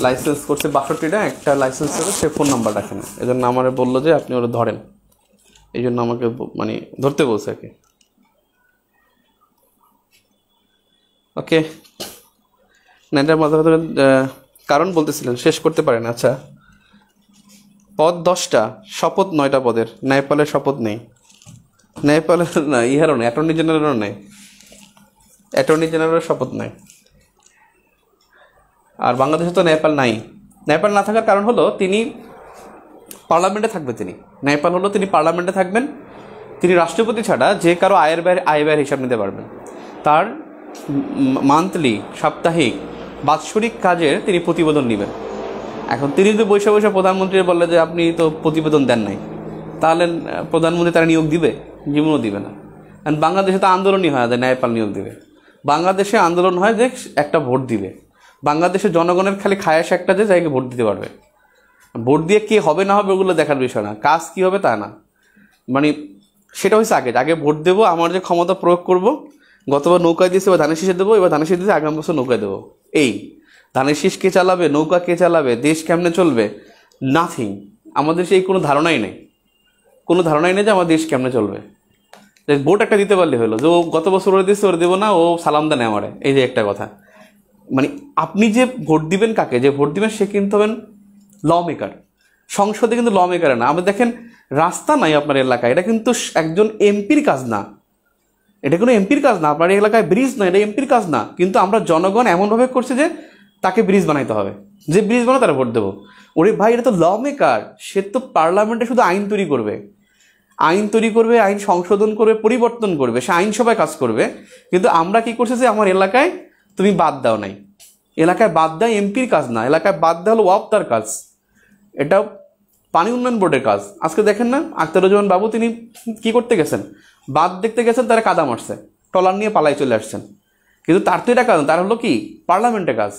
লাইসেন্স করছে 62টা, একটা লাইসেন্স করে সে ফোন নাম্বার রাখে না, এই জন্য আমার বললো যে আপনি ওরা ধরেন, এই জন্য আমাকে মানে ধরতে বলছে আর কি। ওকে, না এটার মাথা কারণ বলতেছিলেন, শেষ করতে পারেন। আচ্ছা, পদ 10টা, শপথ 9টা পদের। ন্যায়পালের শপথ নেই, ন্যায়পালের না, ইহারও নেই, অ্যাটর্নি জেনারেলও নেই, অ্যাটর্নি জেনারেলের শপথ নাই। আর বাংলাদেশে তো ন্যায়পাল নাই। ন্যায়পাল না থাকার কারণ হলো তিনি পার্লামেন্টে থাকবে। ন্যায়পাল হলো তিনি পার্লামেন্টে থাকবেন। তিনি রাষ্ট্রপতি ছাড়া যে কারো আয় ব্যয়ের হিসাব নিতে পারবেন। তার মান্থলি, সাপ্তাহিক, বাৎসরিক কাজের তিনি প্রতিবেদন নেবেন। এখন তিনি যদি বৈশা প্রধানমন্ত্রী বললে যে আপনি তো প্রতিবেদন দেন নাই, তাহলে প্রধানমন্ত্রী তারা নিয়োগ দিবে? জীবনও দিবে না। কারণ বাংলাদেশে তো আন্দোলনই হয় যে ন্যায়পাল নিয়োগ দিবে। বাংলাদেশে আন্দোলন হয় যে একটা ভোট দিবে। বাংলাদেশের জনগণের খালি খায়াস একটা, যে জায়গায় ভোট দিতে পারবে। ভোট দিয়ে কে হবে না হবে ওগুলো দেখার বিষয় না, কাজ কী হবে তা না। মানে সেটা হচ্ছে আগে ভোট দেবো, আমার যে ক্ষমতা প্রয়োগ করব। গতবার নৌকায় দিয়েছে, এবার ধানের শীষে দেবো, এবার ধানের শীষ দিয়েছে, আগামী বছর নৌকায় দেবো। এই ধানের শীষ কে চালাবে, নৌকা কে চালাবে, দেশ কেমনে চলবে, নাথিং। আমাদের সেই কোনো ধারণাই নেই, যে আমার দেশ কেমনে চলবে। ভোট একটা দিতে পারলে হলো, যে ও গত বছর ওরা দিচ্ছে, ওরা দেবো না, ও সালাম দেন আমারে, এই যে একটা কথা। মানে আপনি যে ভোট দিবেন কাকে, যে ভোট দিবেন সে কিন্তু হবেন ল মেকার। সংসদে কিন্তু ল মেকার না। আমরা দেখেন রাস্তা নাই আপনার এলাকায়, এটা কিন্তু একজন এমপির কাজ না, এটা কোনো এমপির কাজ না। আপনার এলাকায় ব্রিজ না, এটা এমপির কাজ না। কিন্তু আমরা জনগণ এমনভাবে করছে যে তাকে ব্রিজ বানাইতে হবে, যে ব্রিজ বানায় তারা ভোট দেবো। ওরে ভাই, এটা তো ল মেকার। সে তো পার্লামেন্টে শুধু আইন তৈরি করবে, আইন সংশোধন করবে, পরিবর্তন করবে, সে আইনসভায় কাজ করবে। কিন্তু আমরা কি করছি, যে আমার এলাকায় তুমি বাদ দাও নাই, এলাকায় বাদ দেয় এমপির কাজ না, এলাকায় বাদ দেওয়া হলো ওয়াপদার কাজ। এটা পানি উন্নয়ন বোর্ডের কাজ। আজকে দেখেন না, আখতারুজ্জামান বাবু তিনি কি করতে গেছেন, বাদ দেখতে গেছেন, তারা কাদা মারছে, টলার নিয়ে পালাই চলে আসছেন। কিন্তু তার তো এটা কাজ, তার হলো কি পার্লামেন্টের কাজ।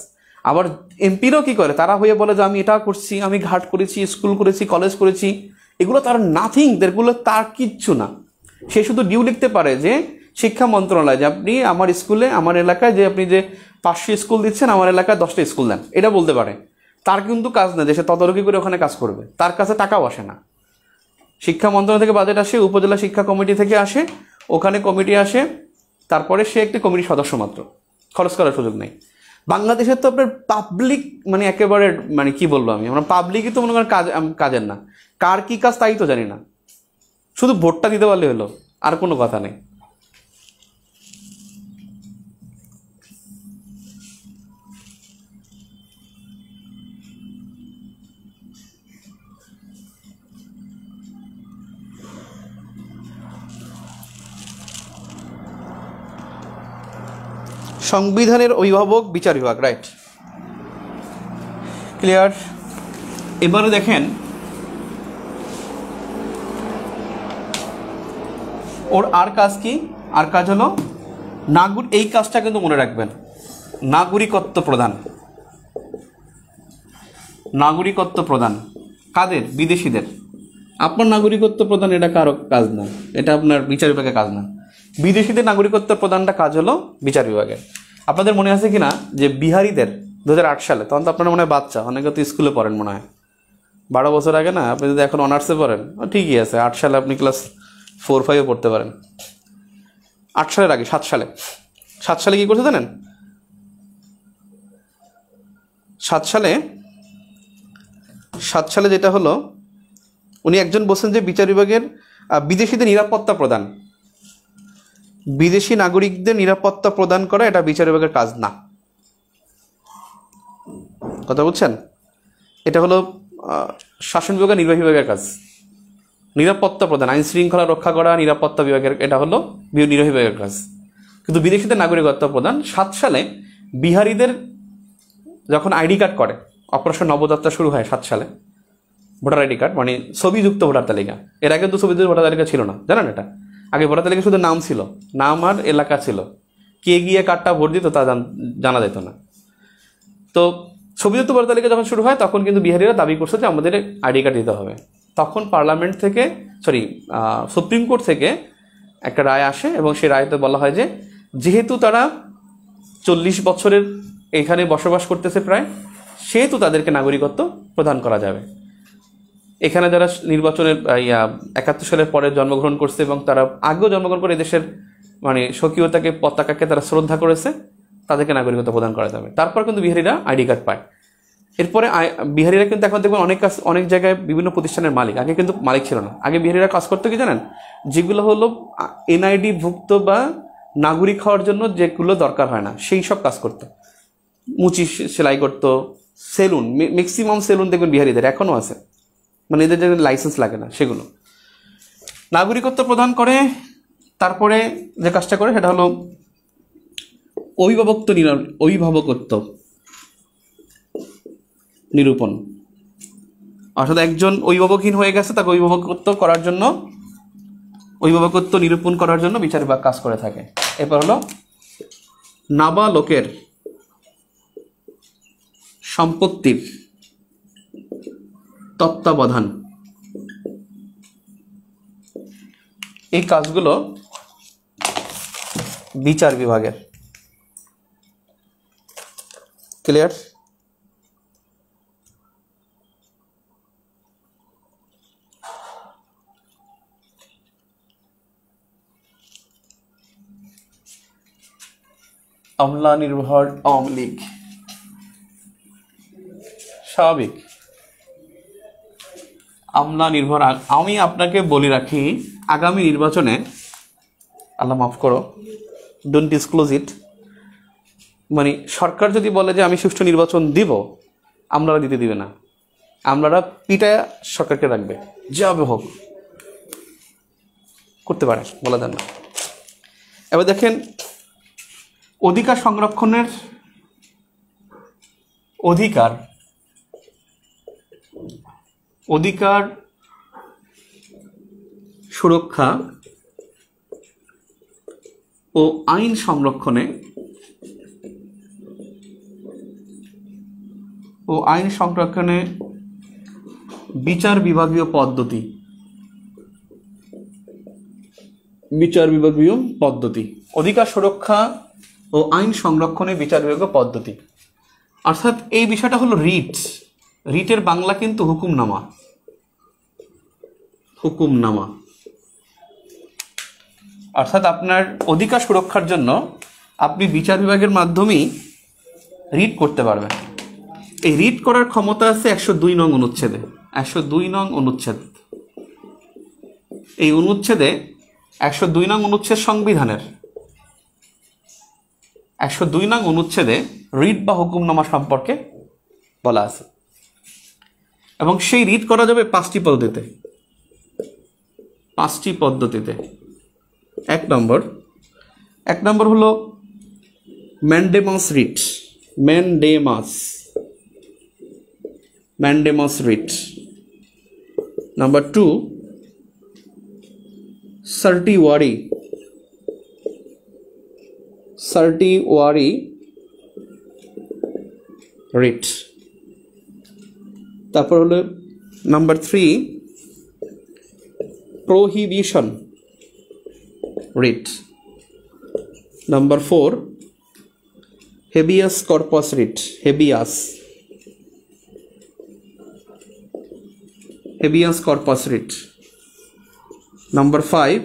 আবার এমপিরও কি করে, তারা হয়ে বলে যে আমি এটা করছি, আমি ঘাট করেছি, স্কুল করেছি, কলেজ করেছি। এগুলো তার নাথিং, এগুলো তার কিচ্ছু না। সে শুধু ডিউ লিখতে পারে যে শিক্ষা মন্ত্রণালয়, যে আপনি আমার স্কুলে, আমার এলাকায় যে আপনি যে 500 স্কুল দিচ্ছেন, আমার এলাকায় 10টা স্কুল দেন, এটা বলতে পারে। তার কিন্তু কাজ না যে সে তদারকি করে ওখানে কাজ করবে, তার কাছে টাকাও আসে না। শিক্ষা মন্ত্রণালয় থেকে বাজেট আসে, উপজেলা শিক্ষা কমিটি থেকে আসে, ওখানে কমিটি আসে, তারপরে সে একটি কমিটির সদস্য মাত্র, খরচ করার সুযোগ নেই। বাংলাদেশের তো আপনার পাবলিক মানে একেবারে মানে কি বলবো আমি, আমরা পাবলিকই তো মনে করেন কাজের না, কার কি কাজ তাই তো জানি না। শুধু ভোটটা দিতে পারলে হলো, আর কোনো কথা নেই। সংবিধানের অভিভাবক বিচার বিভাগ, রাইট, ক্লিয়ার। এবারে দেখেন ওর আর কাজ কি, আর কাজ হলো এই কাজটা কিন্তু মনে রাখবেন, নাগরিকত্ব প্রদান। নাগরিকত্ব প্রদান কাদের? বিদেশিদের। আপনার নাগরিকত্ব প্রদান এটা কারো কাজ না, এটা আপনার বিচার বিভাগের কাজ না। বিদেশিদের নাগরিকত্ব প্রদানটা কাজ হলো বিচার বিভাগের। আপনাদের মনে আছে কি না যে বিহারিদের 2008 সালে, তখন তো আপনারা মনে হয় বাচ্চা, অনেকে তো স্কুলে পড়েন মনে হয়, 12 বছর আগে না, আপনি যদি এখন অনার্সে পড়েন ঠিকই আছে, 8 সালে আপনি ক্লাস 4-5 পড়তে পারেন। 8 সালের আগে 7 সালে কি করছে জানেন? 7 সালে যেটা হলো, উনি একজন বলছেন যে বিচার বিভাগের বিদেশিদের নিরাপত্তা প্রদান, বিদেশি নাগরিকদের নিরাপত্তা প্রদান করা এটা বিচার বিভাগের কাজ না। কথা বুঝছেন? এটা হলো শাসন বিভাগের নির্বাহী বিভাগের কাজ। নিরাপত্তা প্রদান, আইন শৃঙ্খলা রক্ষা করা, নিরাপত্তা বিভাগের, এটা হলো নির্বাহী বিভাগের কাজ। কিন্তু বিদেশিদের নাগরিকত্ব প্রদান 7 সালে বিহারিদের যখন আইডি কার্ড করে, অপারেশন নবযাত্রা শুরু হয় 7 সালে, ভোটার আইডি কার্ড মানে ছবিযুক্ত ভোটার তালিকা। এর আগে তো ছবিযুক্ত ভোটার তালিকা ছিল না, জানেন এটা? আগে ভোটার তালিকা শুধু নাম ছিল, নাম আর এলাকা ছিল, কে গিয়ে কার্ডটা ভোট দিত তা জানা যেত না। তো ছবিযুক্ত ভোটার তালিকা যখন শুরু হয় তখন কিন্তু বিহারিরা দাবি করছে যে আমাদের আইডি কার্ড দিতে হবে। তখন পার্লামেন্ট থেকে সুপ্রিম কোর্ট থেকে একটা রায় আসে এবং সেই রায়তে বলা হয় যে যেহেতু তারা 40 বছরের এখানে বসবাস করতেছে প্রায়, সেহেতু তাদেরকে নাগরিকত্ব প্রদান করা যাবে। এখানে যারা নির্বাচনের 71 সালের পরে জন্মগ্রহণ করছে এবং তারা আগেও জন্মগ্রহণ করে দেশের মানে স্বকীয়তাকে, পতাকাকে তারা শ্রদ্ধা করেছে, তাদেরকে নাগরিকত্ব প্রদান করা যাবে। তারপর কিন্তু বিহারিরা আইডি কার্ড পায়। এরপরে বিহারিরা কিন্তু এখন দেখবেন অনেক জায়গায় বিভিন্ন প্রতিষ্ঠানের মালিক, আগে কিন্তু মালিক ছিল না। আগে বিহারিরা কাজ করতো কি জানেন? যেগুলো হলো এনআইডি ভুক্ত বা নাগরিক হওয়ার জন্য যেগুলো দরকার হয় না সেই সব কাজ করতো। মুচি সেলাই করতো, সেলুন, ম্যাক্সিমাম সেলুন দেখবেন বিহারিদের এখনও আছে, মানে এদের যে লাইসেন্স লাগে না সেগুলো। নাগরিকত্ব প্রদান করে তারপরে যে কাজটা করে সেটা হলো অভিভাবকত্ব নিরূপণ। অর্থাৎ একজন অভিভাবকহীন হয়ে গেছে, তাকে অভিভাবকত্ব নিরূপণ করার জন্য বিচার বিভাগ কাজ করে থাকে। এরপর হলো নাবালকের সম্পত্তির তত্ত্বাবধান। এই কাজগুলো বিচার বিভাগের। ক্লিয়ার? আমলা নির্ভর আওয়ামী লীগ, স্বাভাবিক। আমলা নির্ভর। আমি আপনাকে বলে রাখি, আগামী নির্বাচনে, আল্লাহ মাফ করো, ডোন্ট ডিসক্লোজ ইট, মানে সরকার যদি বলে যে আমি সুষ্ঠু নির্বাচন দিব, আমলারা দিতে দিবে না, আমলারা পিটায় সরকারকে রাখবে, যাবে হোক, করতে পারে, বলা যায় না। এবার দেখেন অধিকার সংরক্ষণের অধিকার সুরক্ষা ও আইন সংরক্ষণে বিচার বিভাগীয় পদ্ধতি। অধিকার সুরক্ষা ও আইন সংরক্ষণে বিচার বিভাগীয় পদ্ধতি, অর্থাৎ এই বিষয়টা হলো রিটের বাংলা কিন্তু হুকুমনামা। অর্থাৎ আপনার অধিকার সুরক্ষার জন্য আপনি বিচার বিভাগের মাধ্যমেই রিট করতে পারবেন। এই রিট করার ক্ষমতা আছে 102 নং অনুচ্ছেদে। 102 নং অনুচ্ছেদ, এই অনুচ্ছেদে 102 নং অনুচ্ছেদ সংবিধানের 102 নং অনুচ্ছেদে রিট বা হুকুমনামা সম্পর্কে বলা আছে এবং সেই রিট করা যাবে 5টি পদ্ধতিতে। এক নম্বর হলো mandamus writ, mandamus writ. Number 2 certiorari writ. তারপর হলো number 3 prohibition writ. Number 4 habeas corpus writ, habeas corpus writ. Number 5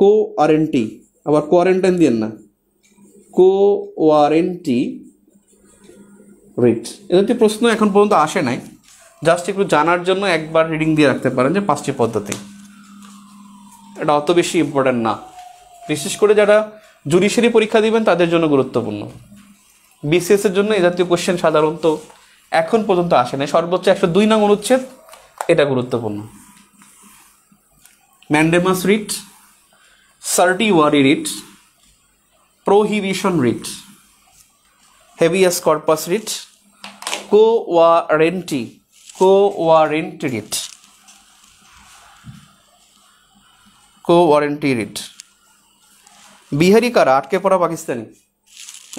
quo warranto, আবার কোয়ারেন্টাইন দিয়েন না, কোয়ারেন্টি রিট। এদের প্রশ্ন এখন পর্যন্ত আসে নাই, জাস্ট একটু জানার জন্য একবার রিডিং দিয়ে রাখতে পারেন যে 5টি পদ্ধতি। এটা অত বেশি ইম্পর্টেন্ট না, বিশেষ করে যারা জুডিশিয়ারি পরীক্ষা দিবেন তাদের জন্য গুরুত্বপূর্ণ। বিসিএস এর জন্য এ জাতীয় কোশ্চেন সাধারণত এখন পর্যন্ত আসে নাই, সর্বোচ্চ 102 নং অনুচ্ছেদ, এটা গুরুত্বপূর্ণ। Mandamus writ, certiorari writ, prohibition writ, habeas corpus writ, quo warranto writ. Bihari কারা? আটকে পড়া পাকিস্তানি।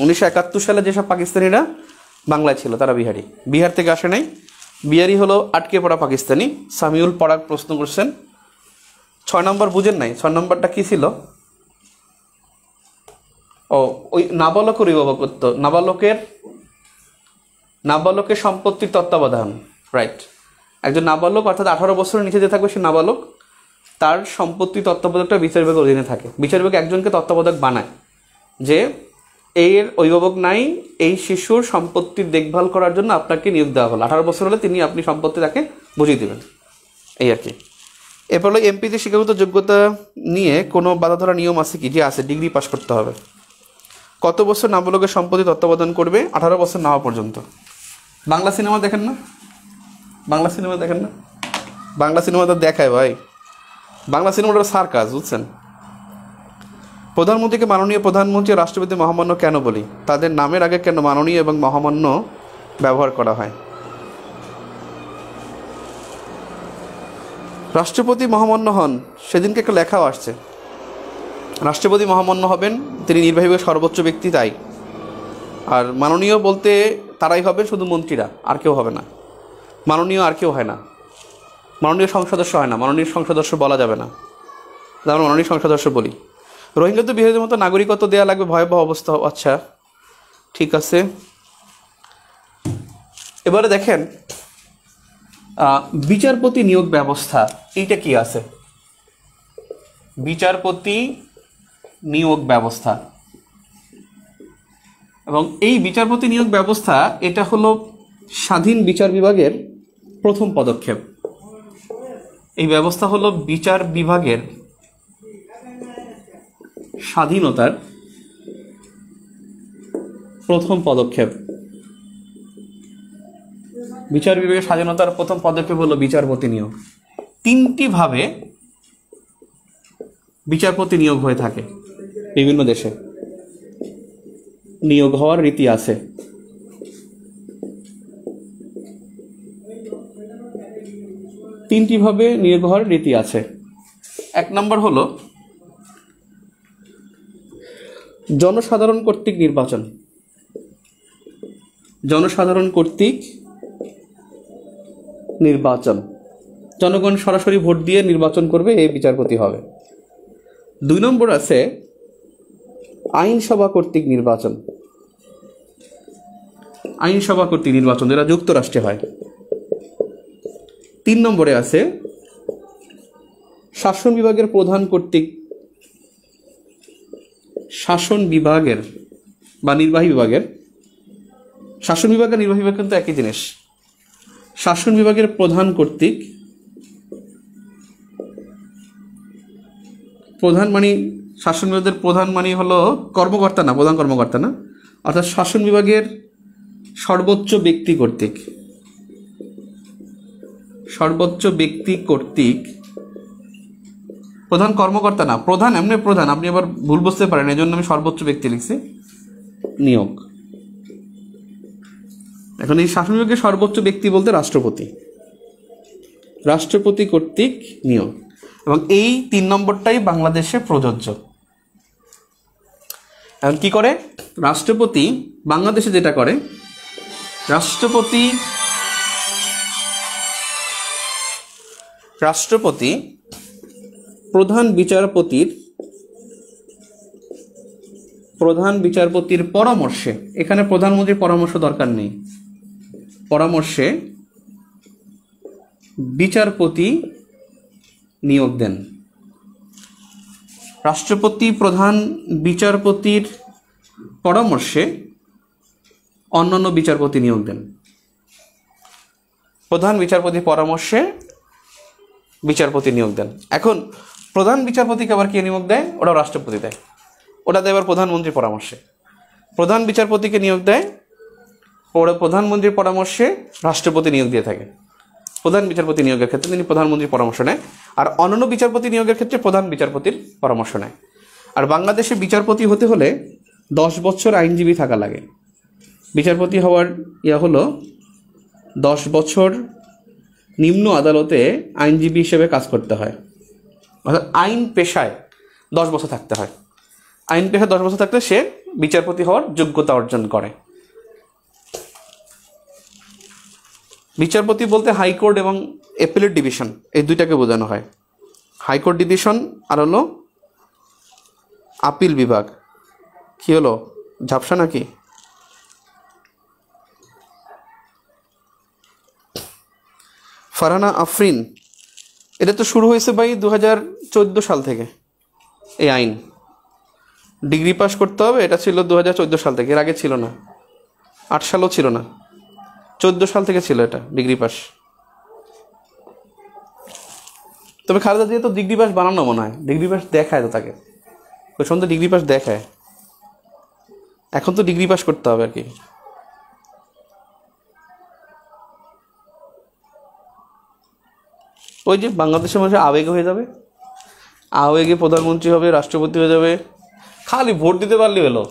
1971 সালে যেসব পাকিস্তানিরা বাংলায় ছিল তারা বিহারি, বিহার থেকে আসে নাই। বিহারি হলো আটকে পড়া পাকিস্তানি। সামিউল পরাগ প্রশ্ন করছেন 6 নম্বর, বুঝেন নাই 6 নম্বরটা কি ছিল? ওই নাবালকের অভিভাবকত্ব, নাবালকের সম্পত্তির তত্ত্বাবধান, রাইট। একজন নাবালক অর্থাৎ 18 বছরের নিচে যে থাকবে সে নাবালক, তার সম্পত্তি তত্ত্বাবধানটা বিচার বিভাগের অধীনে থাকে। বিচার বিভাগ একজনকে তত্ত্বাবধায়ক বানায় যে এর অভিভাবক নাই, এই শিশুর সম্পত্তির দেখভাল করার জন্য আপনাকে নিয়োগ দেওয়া হলো। 18 বছর হলে আপনি সম্পত্তি তাকে বুঝিয়ে দেবেন, এই আর কি। এরপর হলো এমপিতে শিক্ষাগত যোগ্যতা নিয়ে কোনো বাধা ধরা নিয়ম আছে কি? যে আছে, ডিগ্রি পাস করতে হবে। কত বছর নাবালকের সম্পত্তি তত্ত্বাবধান করবে? 18 বছর না হওয়া পর্যন্ত। বাংলা সিনেমা দেখেন না? বাংলা সিনেমা তো দেখায় ভাই, বাংলা সিনেমাটা সার্কাস, বুঝছেন? প্রধানমন্ত্রীকে মাননীয় প্রধানমন্ত্রী ও রাষ্ট্রপতি মহামান্য কেন বলি? তাদের নামের আগে কেন মাননীয় এবং মহামান্য ব্যবহার করা হয়? রাষ্ট্রপতি মহামান্য হন, সেদিনকে একটা লেখাও আসছে, রাষ্ট্রপতি মহামান্য হবেন, তিনি নির্বাহী বিভাগের সর্বোচ্চ ব্যক্তি, তাই। আর মাননীয় বলতে তারাই হবে, শুধু মন্ত্রীরা, আর কেউ হবে না। মাননীয় আর কেউ হয় না, মাননীয় সংসদস্য হয় না, মাননীয় সংসদস্য বলা যাবে না, আমরা মাননীয় সংসদস্য বলি। রোহিঙ্গা তো বিহারের মতো নাগরিকত্ব দেওয়া লাগবে, ভয়াবহ অবস্থা। আচ্ছা ঠিক আছে, এবারে দেখেন বিচারপতি নিয়োগ ব্যবস্থা, এইটা কি আছে? বিচারপতি নিয়োগ ব্যবস্থা, এবং এই বিচারপতি নিয়োগ ব্যবস্থা এটা হলো স্বাধীন বিচার বিভাগের প্রথম পদক্ষেপ। এই ব্যবস্থা হলো বিচার বিভাগের স্বাধীনতার প্রথম পদক্ষেপ। বিচার বিভাগের স্বাধীনতার প্রথম পদক্ষেপ হলো বিচারপতি নিয়োগ। 3টি ভাবে বিচারপতি নিয়োগ হয়ে থাকে বিভিন্ন দেশে, নিয়োগ হওয়ার রীতি আছে। তিনটি ভাবে নিয়োগ হওয়ার রীতি আছে। 1 নম্বর হলো জনসাধারণ কর্তৃক নির্বাচন। জনসাধারণ কর্তৃক নির্বাচন, জনগণ সরাসরি ভোট দিয়ে নির্বাচন করবে, এই বিচারপতি হবে। 2 নম্বর আছে আইনসভা কর্তৃক নির্বাচন। আইনসভা কর্তৃক নির্বাচন যেটা যুক্তরাষ্ট্রে হয়। 3 নম্বরে আছে শাসন বিভাগের প্রধান কর্তৃক, শাসন বিভাগের বা নির্বাহী বিভাগের, শাসন বিভাগ আর নির্বাহী বিভাগ কিন্তু একই জিনিস। শাসন বিভাগের প্রধান কর্তৃক, প্রধান মানে শাসন বিভাগের প্রধান মানে হলো কর্মকর্তা না, প্রধান কর্মকর্তা না, অর্থাৎ শাসন বিভাগের সর্বোচ্চ ব্যক্তি কর্তৃক, সর্বোচ্চ ব্যক্তি কর্তৃক প্রধান কর্মকর্তা না, প্রধান এমনি প্রধান, আপনি আবার ভুল বুঝতে পারেন, এই জন্য আমি সর্বোচ্চ ব্যক্তি লিখছি। নিয়োগ, এখন এই শাসন বিভাগের সর্বোচ্চ ব্যক্তি বলতে রাষ্ট্রপতি, রাষ্ট্রপতি কর্তৃক নিয়োগ, এবং এই 3 নম্বরটাই বাংলাদেশে প্রযোজ্য। এখন কি করে রাষ্ট্রপতি, বাংলাদেশে যেটা করে রাষ্ট্রপতি প্রধান বিচারপতির পরামর্শে, এখানে প্রধানমন্ত্রীর পরামর্শ দরকার নেই, পরামর্শে বিচারপতি নিয়োগ দেন। রাষ্ট্রপতি প্রধান বিচারপতির পরামর্শে অন্যান্য বিচারপতি নিয়োগ দেন। প্রধান বিচারপতির পরামর্শে বিচারপতি নিয়োগ দেন। এখন প্রধান বিচারপতিকে আবার কে নিয়োগ দেয়? ওটা রাষ্ট্রপতি দেয়, ওটা দেয় এবার প্রধানমন্ত্রীর পরামর্শে। প্রধান বিচারপতিকে নিয়োগ দেয়, ওরা প্রধানমন্ত্রীর পরামর্শে রাষ্ট্রপতি নিয়োগ দিয়ে থাকে। প্রধান বিচারপতি নিয়োগের ক্ষেত্রে তিনি প্রধানমন্ত্রীর পরামর্শ নেয়, আর অন্যান্য বিচারপতি নিয়োগের ক্ষেত্রে প্রধান বিচারপতির পরামর্শ নেয়। আর বাংলাদেশে বিচারপতি হতে হলে 10 বছর আইনজীবী থাকা লাগে। বিচারপতি হওয়ার হলো 10 বছর নিম্ন আদালতে আইনজীবী হিসেবে কাজ করতে হয়, অর্থাৎ আইন পেশায় 10 বছর থাকতে হয়। আইন পেশায় 10 বছর থাকলে সে বিচারপতি হওয়ার যোগ্যতা অর্জন করে। বিচারপতি বলতে হাইকোর্ট এবং অ্যাপিলেট ডিভিশন, এই দুইটাকে বোঝানো হয়। হাইকোর্ট ডিভিশন আর হলো আপিল বিভাগ। কি হলো, ঝাপসা নাকি? ফারহানা আফরিন, এটা তো শুরু হয়েছে ভাই 2014 সাল থেকে। এই আইন ডিগ্রি পাস করতে হবে, এটা ছিল 2014 সাল থেকে, এর আগে ছিল না। 8 সালও ছিল না, 14 সাল থেকে ছিল এটা ডিগ্রি পাস। তবে খালেদা জিয়া তো ডিগ্রি পাস বানানো মনে হয়, ডিগ্রি পাস দেখায় তো তাকে, ওই সময় তো ডিগ্রি পাস দেখায়। এখন তো ডিগ্রি পাস করতে হবে আর কি। ওই যে বাংলাদেশের মানুষের আবেগ হয়ে যাবে, আবেগে প্রধানমন্ত্রী হবে, রাষ্ট্রপতি হয়ে যাবে, খালি ভোট দিতে পারলে হলো।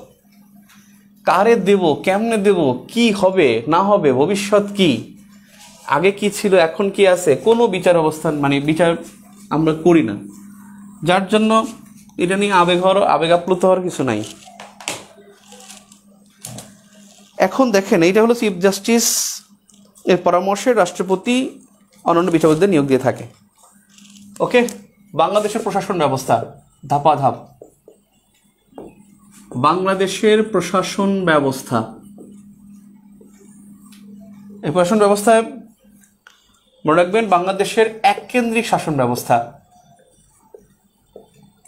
কারে দেব, কেমনে দেব, কি হবে না হবে, ভবিষ্যৎ কি, আগে কি ছিল এখন কি আছে, কোনো বিচার অবস্থান মানে বিচার আমরা করি না, যার জন্য এটা নিয়ে আবেগ আপ্লুত হওয়ার কিছু নাই। এখন দেখেন, এইটা হলো চিফ জাস্টিস এর পরামর্শে রাষ্ট্রপতি অন্যান্য বিচারপতিদের নিয়োগ দিয়ে থাকে। ওকে, বাংলাদেশের প্রশাসন ব্যবস্থা ধাপাধাপ। বাংলাদেশের প্রশাসন ব্যবস্থা, এই প্রশাসন ব্যবস্থায় মনে রাখবেন বাংলাদেশের এককেন্দ্রিক শাসন ব্যবস্থা,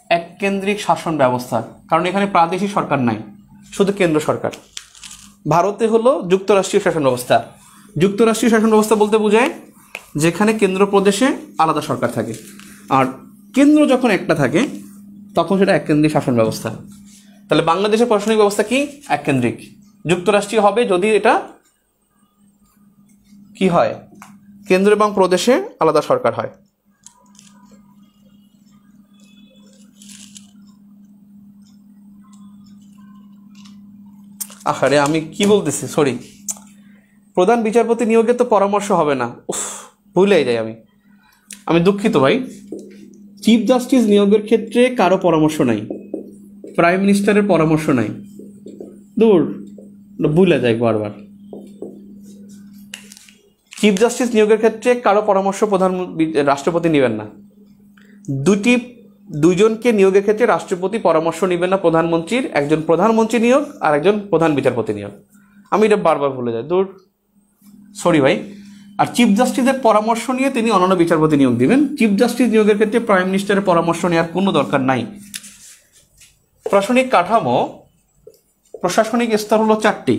এককেন্দ্রিক শাসন ব্যবস্থা, কারণ এখানে প্রাদেশিক সরকার নাই, শুধু কেন্দ্র সরকার। ভারতে হলো যুক্তরাষ্ট্রীয় শাসন ব্যবস্থা। যুক্তরাষ্ট্রীয় শাসন ব্যবস্থা বলতে বোঝায় যেখানে কেন্দ্র প্রদেশে আলাদা সরকার থাকে, আর কেন্দ্র যখন একটা থাকে তখন সেটা এককেন্দ্রিক শাসন ব্যবস্থা। তাহলে বাংলাদেশের প্রশাসনিক ব্যবস্থা কি? এককেন্দ্রিক। যুক্তরাষ্ট্রীয় হবে যদি এটা কি হয়, কেন্দ্র এবং প্রদেশে আলাদা সরকার হয়। আরে আমি কি বলতেছি, সরি, প্রধান বিচারপতি নিয়োগে তো পরামর্শ হবে না, ভুলেই যাই আমি দুঃখিত ভাই। চিফ জাস্টিস নিয়োগের ক্ষেত্রে কারো পরামর্শ নাই, প্রাইম মিনিস্টারের পরামর্শ নাই, দূর, ভুলে যাই বারবার। চিফ জাস্টিস নিয়োগের ক্ষেত্রে কারো পরামর্শ রাষ্ট্রপতি নেবেন না। দুইজনকে নিয়োগের ক্ষেত্রে রাষ্ট্রপতি পরামর্শ নেবেন না প্রধানমন্ত্রীর, একজন প্রধানমন্ত্রী নিয়োগ আর একজন প্রধান বিচারপতি নিয়োগ। আমি এটা বারবার ভুলে যাই, দূর, সরি ভাই। আর চিফ জাস্টিসের পরামর্শ নিয়ে তিনি অন্যান্য বিচারপতি নিয়োগ দিবেন। চিফ জাস্টিস নিয়োগের ক্ষেত্রে প্রাইম মিনিস্টারের পরামর্শ নেওয়ার কোনো দরকার নাই। প্রশাসনিক কাঠামো, প্রশাসনিক স্তর হলো 4টি।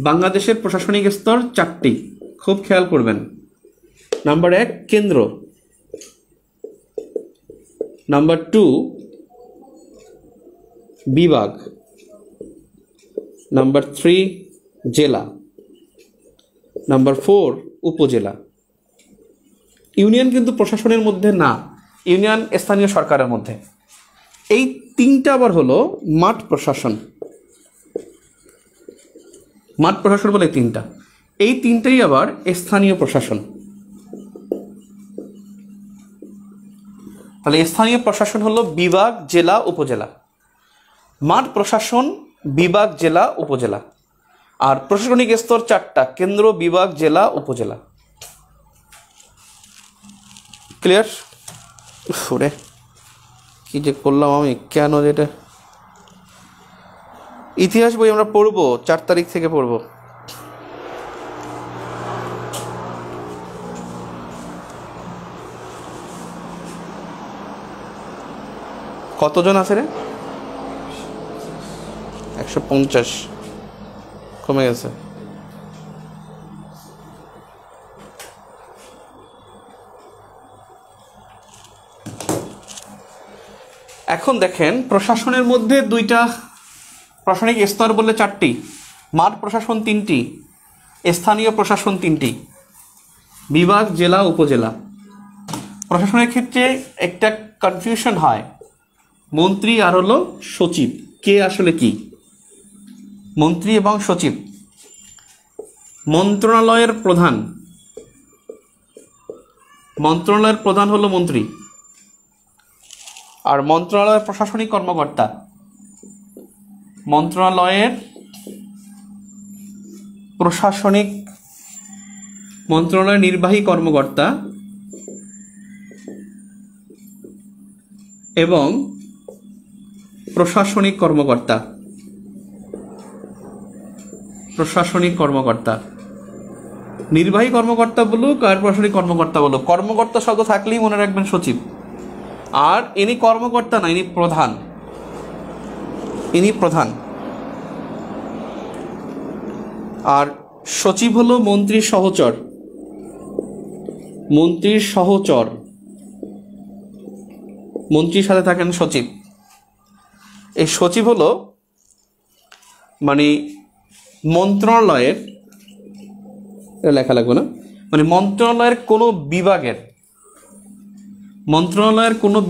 বাংলাদেশের প্রশাসনিক স্তর 4টি, খুব খেয়াল করবেন। নাম্বার 1 কেন্দ্র, নাম্বার 2 বিভাগ, নাম্বার 3 জেলা, নাম্বার 4 উপজেলা। ইউনিয়ন কিন্তু প্রশাসনের মধ্যে না, ইউনিয়ন স্থানীয় সরকারের মধ্যে। এই তিনটা আবার হলো মাঠ প্রশাসন। মাঠ প্রশাসন বলে তিনটা, এই তিনটাই আবার স্থানীয় প্রশাসন। তাহলে স্থানীয় প্রশাসন হলো বিভাগ, জেলা, উপজেলা। মাঠ প্রশাসন বিভাগ, জেলা, উপজেলা। আর প্রশাসনিক স্তর চারটা: কেন্দ্র, বিভাগ, জেলা, উপজেলা। ক্লিয়ার? ওরে কি যে করলাম আমি, কেন যেটা ইতিহাস বই আমরা পড়বো 4 তারিখ থেকে পড়বো। কতজন আছে রে? 150 কমে গেছে। এখন দেখেন, প্রশাসনের মধ্যে দুইটা প্রশাসনিক স্তর বললে 4টি, মাঠ প্রশাসন 3টি, স্থানীয় প্রশাসন 3টি, বিভাগ, জেলা, উপজেলা। প্রশাসনের ক্ষেত্রে একটা কনফিউশন হয়, মন্ত্রী আর হলো সচিব, কে আসলে কি? মন্ত্রী এবং সচিব। মন্ত্রণালয়ের প্রধান হলো মন্ত্রী, আর মন্ত্রণালয়ের প্রশাসনিক কর্মকর্তা, মন্ত্রণালয়ের নির্বাহী কর্মকর্তা এবং প্রশাসনিক কর্মকর্তা। নির্বাহী কর্মকর্তা বলুক আর প্রশাসনিক কর্মকর্তা বলুক, কর্মকর্তা শব্দ থাকলেই মনে রাখবেন সচিব। আর ইনি কর্মকর্তা না, ইনি প্রধান। আর সচিব হলো মন্ত্রীর সহচর। মন্ত্রীর সাথে থাকেন সচিব। এই সচিব হলো মানে মন্ত্রণালয়ের, লেখা লাগবে না, মানে মন্ত্রণালয়ের কোনো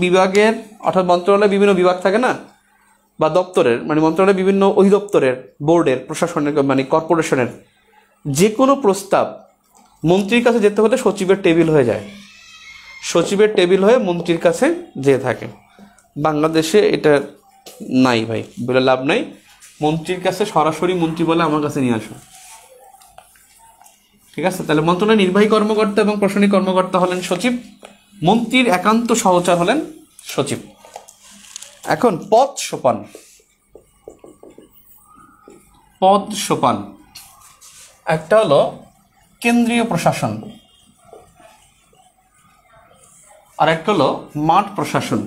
বিভাগের, অর্থাৎ মন্ত্রণালয়ে বিভিন্ন বিভাগ থাকে না, বা দপ্তরের, মানে মন্ত্রণালয়ের বিভিন্ন অধিদপ্তরের, বোর্ডের, প্রশাসনের, মানে কর্পোরেশনের যে কোনো প্রস্তাব মন্ত্রীর কাছে যেতে হলে সচিবের টেবিল হয়ে যায়, সচিবের টেবিল হয়ে মন্ত্রীর কাছে যেয়ে থাকে। বাংলাদেশে এটা নাই ভাই, বলে লাভ নাই। মন্ত্রীর কাছে সরাসরি মন্ত্রী বলে আমার কাছে নিয়ে আসো, ঠিক আছে? তাহলে মন্ত্রণালয়ের নির্বাহী কর্মকর্তা এবং প্রশাসনিক কর্মকর্তা হলেন সচিব, মন্ত্রীর একান্ত সহচর হলেন সচিব। এখন পদ সোপান, একটা হলো কেন্দ্রীয় প্রশাসন আর একটা হলো মাঠ প্রশাসন।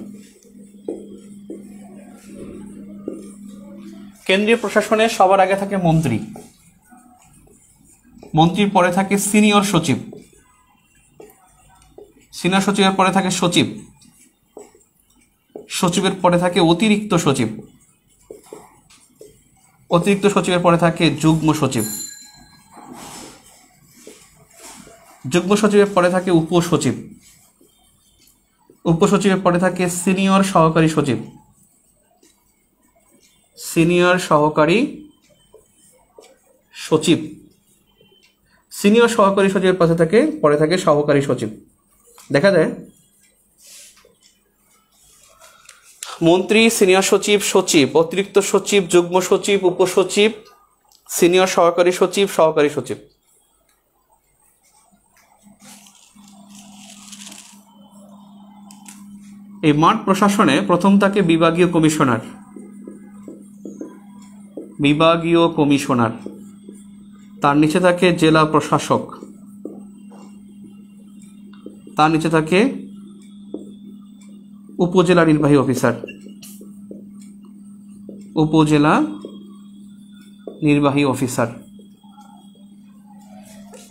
কেন্দ্রীয় প্রশাসনে সবার আগে থাকে মন্ত্রী, মন্ত্রীর পরে থাকে সিনিয়র সচিব, সিনিয়র সচিবের পরে থাকে সচিব, সচিবের পরে থাকে অতিরিক্ত সচিব, অতিরিক্ত সচিবের পরে থাকে যুগ্ম সচিব, যুগ্ম সচিবের পরে থাকে উপসচিব, উপসচিবের পরে থাকে সিনিয়র সহকারী সচিব, সিনিয়র সহকারী সচিব, সিনিয়র সহকারী সচিবের পরে থাকে সহকারী সচিব। দেখা যায় মন্ত্রী, সিনিয়র সচিব, সচিব, অতিরিক্ত সচিব, যুগ্ম সচিব, উপসচিব, সিনিয়র সহকারী সচিব, সহকারী সচিব। এই মাঠ প্রশাসনে প্রথম থাকে বিভাগীয় কমিশনার, তার নিচে থাকে জেলা প্রশাসক, তার নিচে থাকে উপজেলা নির্বাহী অফিসার,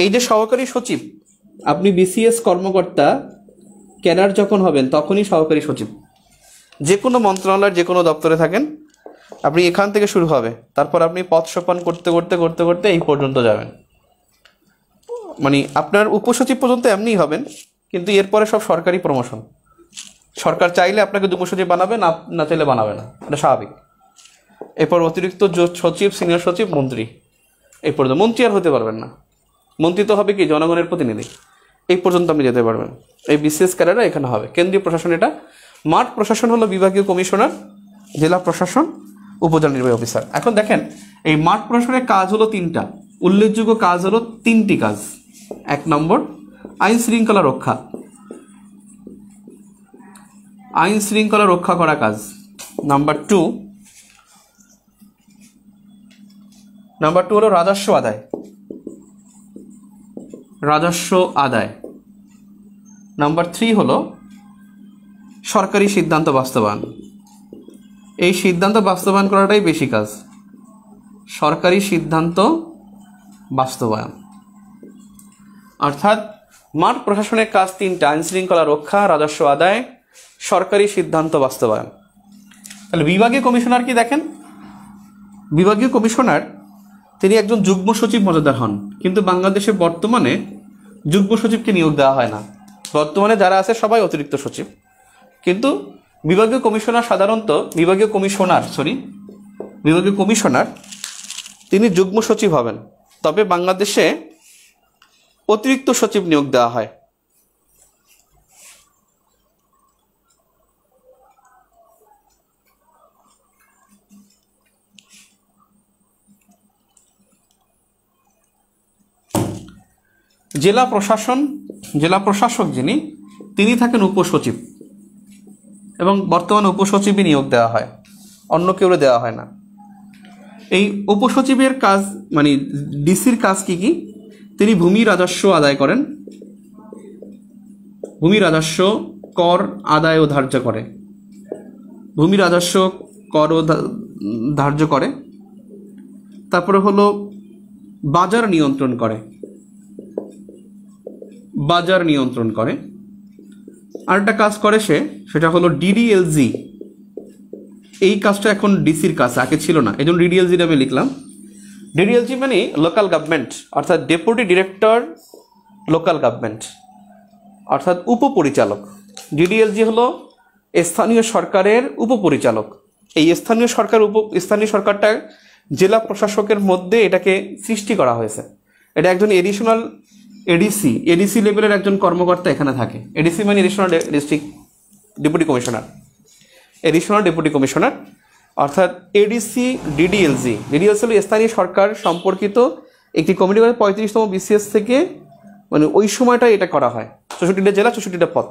এই যে সহকারী সচিব, আপনি বিসিএস কর্মকর্তা ক্যাডার যখন হবেন তখনই সহকারী সচিব। যে কোনো মন্ত্রণালয়ের যে কোনো দপ্তরে থাকেন, আপনি এখান থেকে শুরু হবে, তারপর আপনি পদ সোপান করতে করতে এই পর্যন্ত যাবেন। মানে আপনার উপসচিব পর্যন্ত এমনিই হবেন, কিন্তু এরপরে সব সরকারি প্রমোশন। সরকার চাইলে আপনাকে যুগ্ম সচিব বানাবে, না না চাইলে বানাবে না, এটা স্বাভাবিক। এরপর অতিরিক্ত সচিব, সিনিয়র সচিব, মন্ত্রী, এই পর্যন্ত। মন্ত্রী আর হতে পারবেন না, মন্ত্রী তো হবে কি জনগণের প্রতিনিধি, এই পর্যন্ত আপনি যেতে পারবেন। এই বিসিএস ক্যাডাররা এখানে হবে। কেন্দ্রীয় প্রশাসন এটা। মাঠ প্রশাসন হলো বিভাগীয় কমিশনার, জেলা প্রশাসন, উপজেলা নির্বাহী অফিসার। এখন দেখেন এই মাঠ প্রশাসনের কাজ হলো 3টা, উল্লেখযোগ্য কাজ হলো 3টি কাজ। 1 নম্বর আইন শৃঙ্খলা রক্ষা, আইন শৃঙ্খলা রক্ষা করা কাজ। নাম্বার 2 হলো রাজস্ব আদায়, রাজস্ব আদায়। নাম্বার 3 হলো সরকারি সিদ্ধান্ত বাস্তবায়ন। এই সিদ্ধান্ত বাস্তবায়ন করাটাই বেশি কাজ, সরকারি সিদ্ধান্ত বাস্তবায়ন। অর্থাৎ মাঠ প্রশাসনের কাজ 3টা, আইন শৃঙ্খলা রক্ষা, রাজস্ব আদায়, সরকারি সিদ্ধান্ত বাস্তবায়ন। তাহলে বিভাগীয় কমিশনার কি দেখেন, বিভাগীয় কমিশনার তিনি একজন যুগ্ম সচিব মর্যাদার হন, কিন্তু বাংলাদেশে বর্তমানে যুগ্ম সচিবকে নিয়োগ দেওয়া হয় না। বর্তমানে যারা আছে সবাই অতিরিক্ত সচিব, কিন্তু বিভাগীয় কমিশনার সাধারণত বিভাগীয় কমিশনার তিনি যুগ্ম সচিব হবেন, তবে বাংলাদেশে অতিরিক্ত সচিব নিয়োগ দেওয়া হয়। জেলা প্রশাসক যিনি, তিনি থাকেন উপসচিব, এবং বর্তমানে উপসচিবই নিয়োগ দেওয়া হয়, অন্য কেউ দেওয়া হয় না। এই উপসচিবের কাজ মানে ডিসির কাজ কি কি? তিনি ভূমি রাজস্ব আদায় করেন, ভূমি রাজস্ব কর আদায় ও ধার্য করে, ভূমি রাজস্ব কর ও ধার্য করে। তারপরে হলো বাজার নিয়ন্ত্রণ করে, বাজার নিয়ন্ত্রণ করে। আরেকটা কাজ করে সেটা হলো ডিডিএলজি। এই কাজটা এখন ডিসির কাজ, আগে ছিল না, এই জন্য ডিডিএলজি নামে লিখলাম। ডিডিএলজি মানে লোকাল গভর্নমেন্ট, অর্থাৎ ডেপুটি ডিরেক্টর লোকাল গভর্নমেন্ট, অর্থাৎ উপপরিচালক। ডিডিএলজি হলো স্থানীয় সরকারের উপপরিচালক। এই স্থানীয় সরকারটা জেলা প্রশাসকের মধ্যে এটাকে সৃষ্টি করা হয়েছে। এটা একজন এডিশনাল এডিসি লেভেলের একজন কর্মকর্তা এখানে থাকে। এডিসি মানে additional district deputy commissioner, additional deputy commissioner, অর্থাৎ এডিসি। ডিডিএলজি হলো স্থানীয় সরকার সম্পর্কিত একটি কমিটি করে 35তম বিসিএস থেকে, মানে ওই সময়টা এটা করা হয়। 64টা জেলা, 64টা পদ,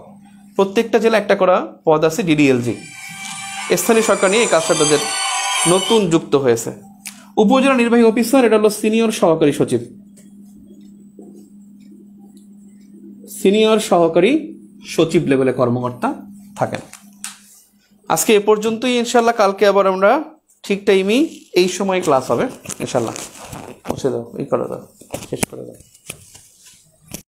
প্রত্যেকটা জেলা একটা করা পদ আছে ডিডিএলজি। স্থানীয় সরকার নিয়ে এই কাজটা তাদের নতুন যুক্ত হয়েছে। উপজেলা নির্বাহী অফিসার, এটা হলো সিনিয়র সহকারী সচিব, সিনিয়র সহকারী সচিব লেভেলে কর্মকর্তা থাকেন। আজকে এ পর্যন্তই, ইনশাল্লাহ কালকে আবার আমরা ঠিক টাইমেই এই সময় ক্লাস হবে ইনশাল্লাহ। পৌঁছে দাও, এই করে দাও, শেষ করে দাও।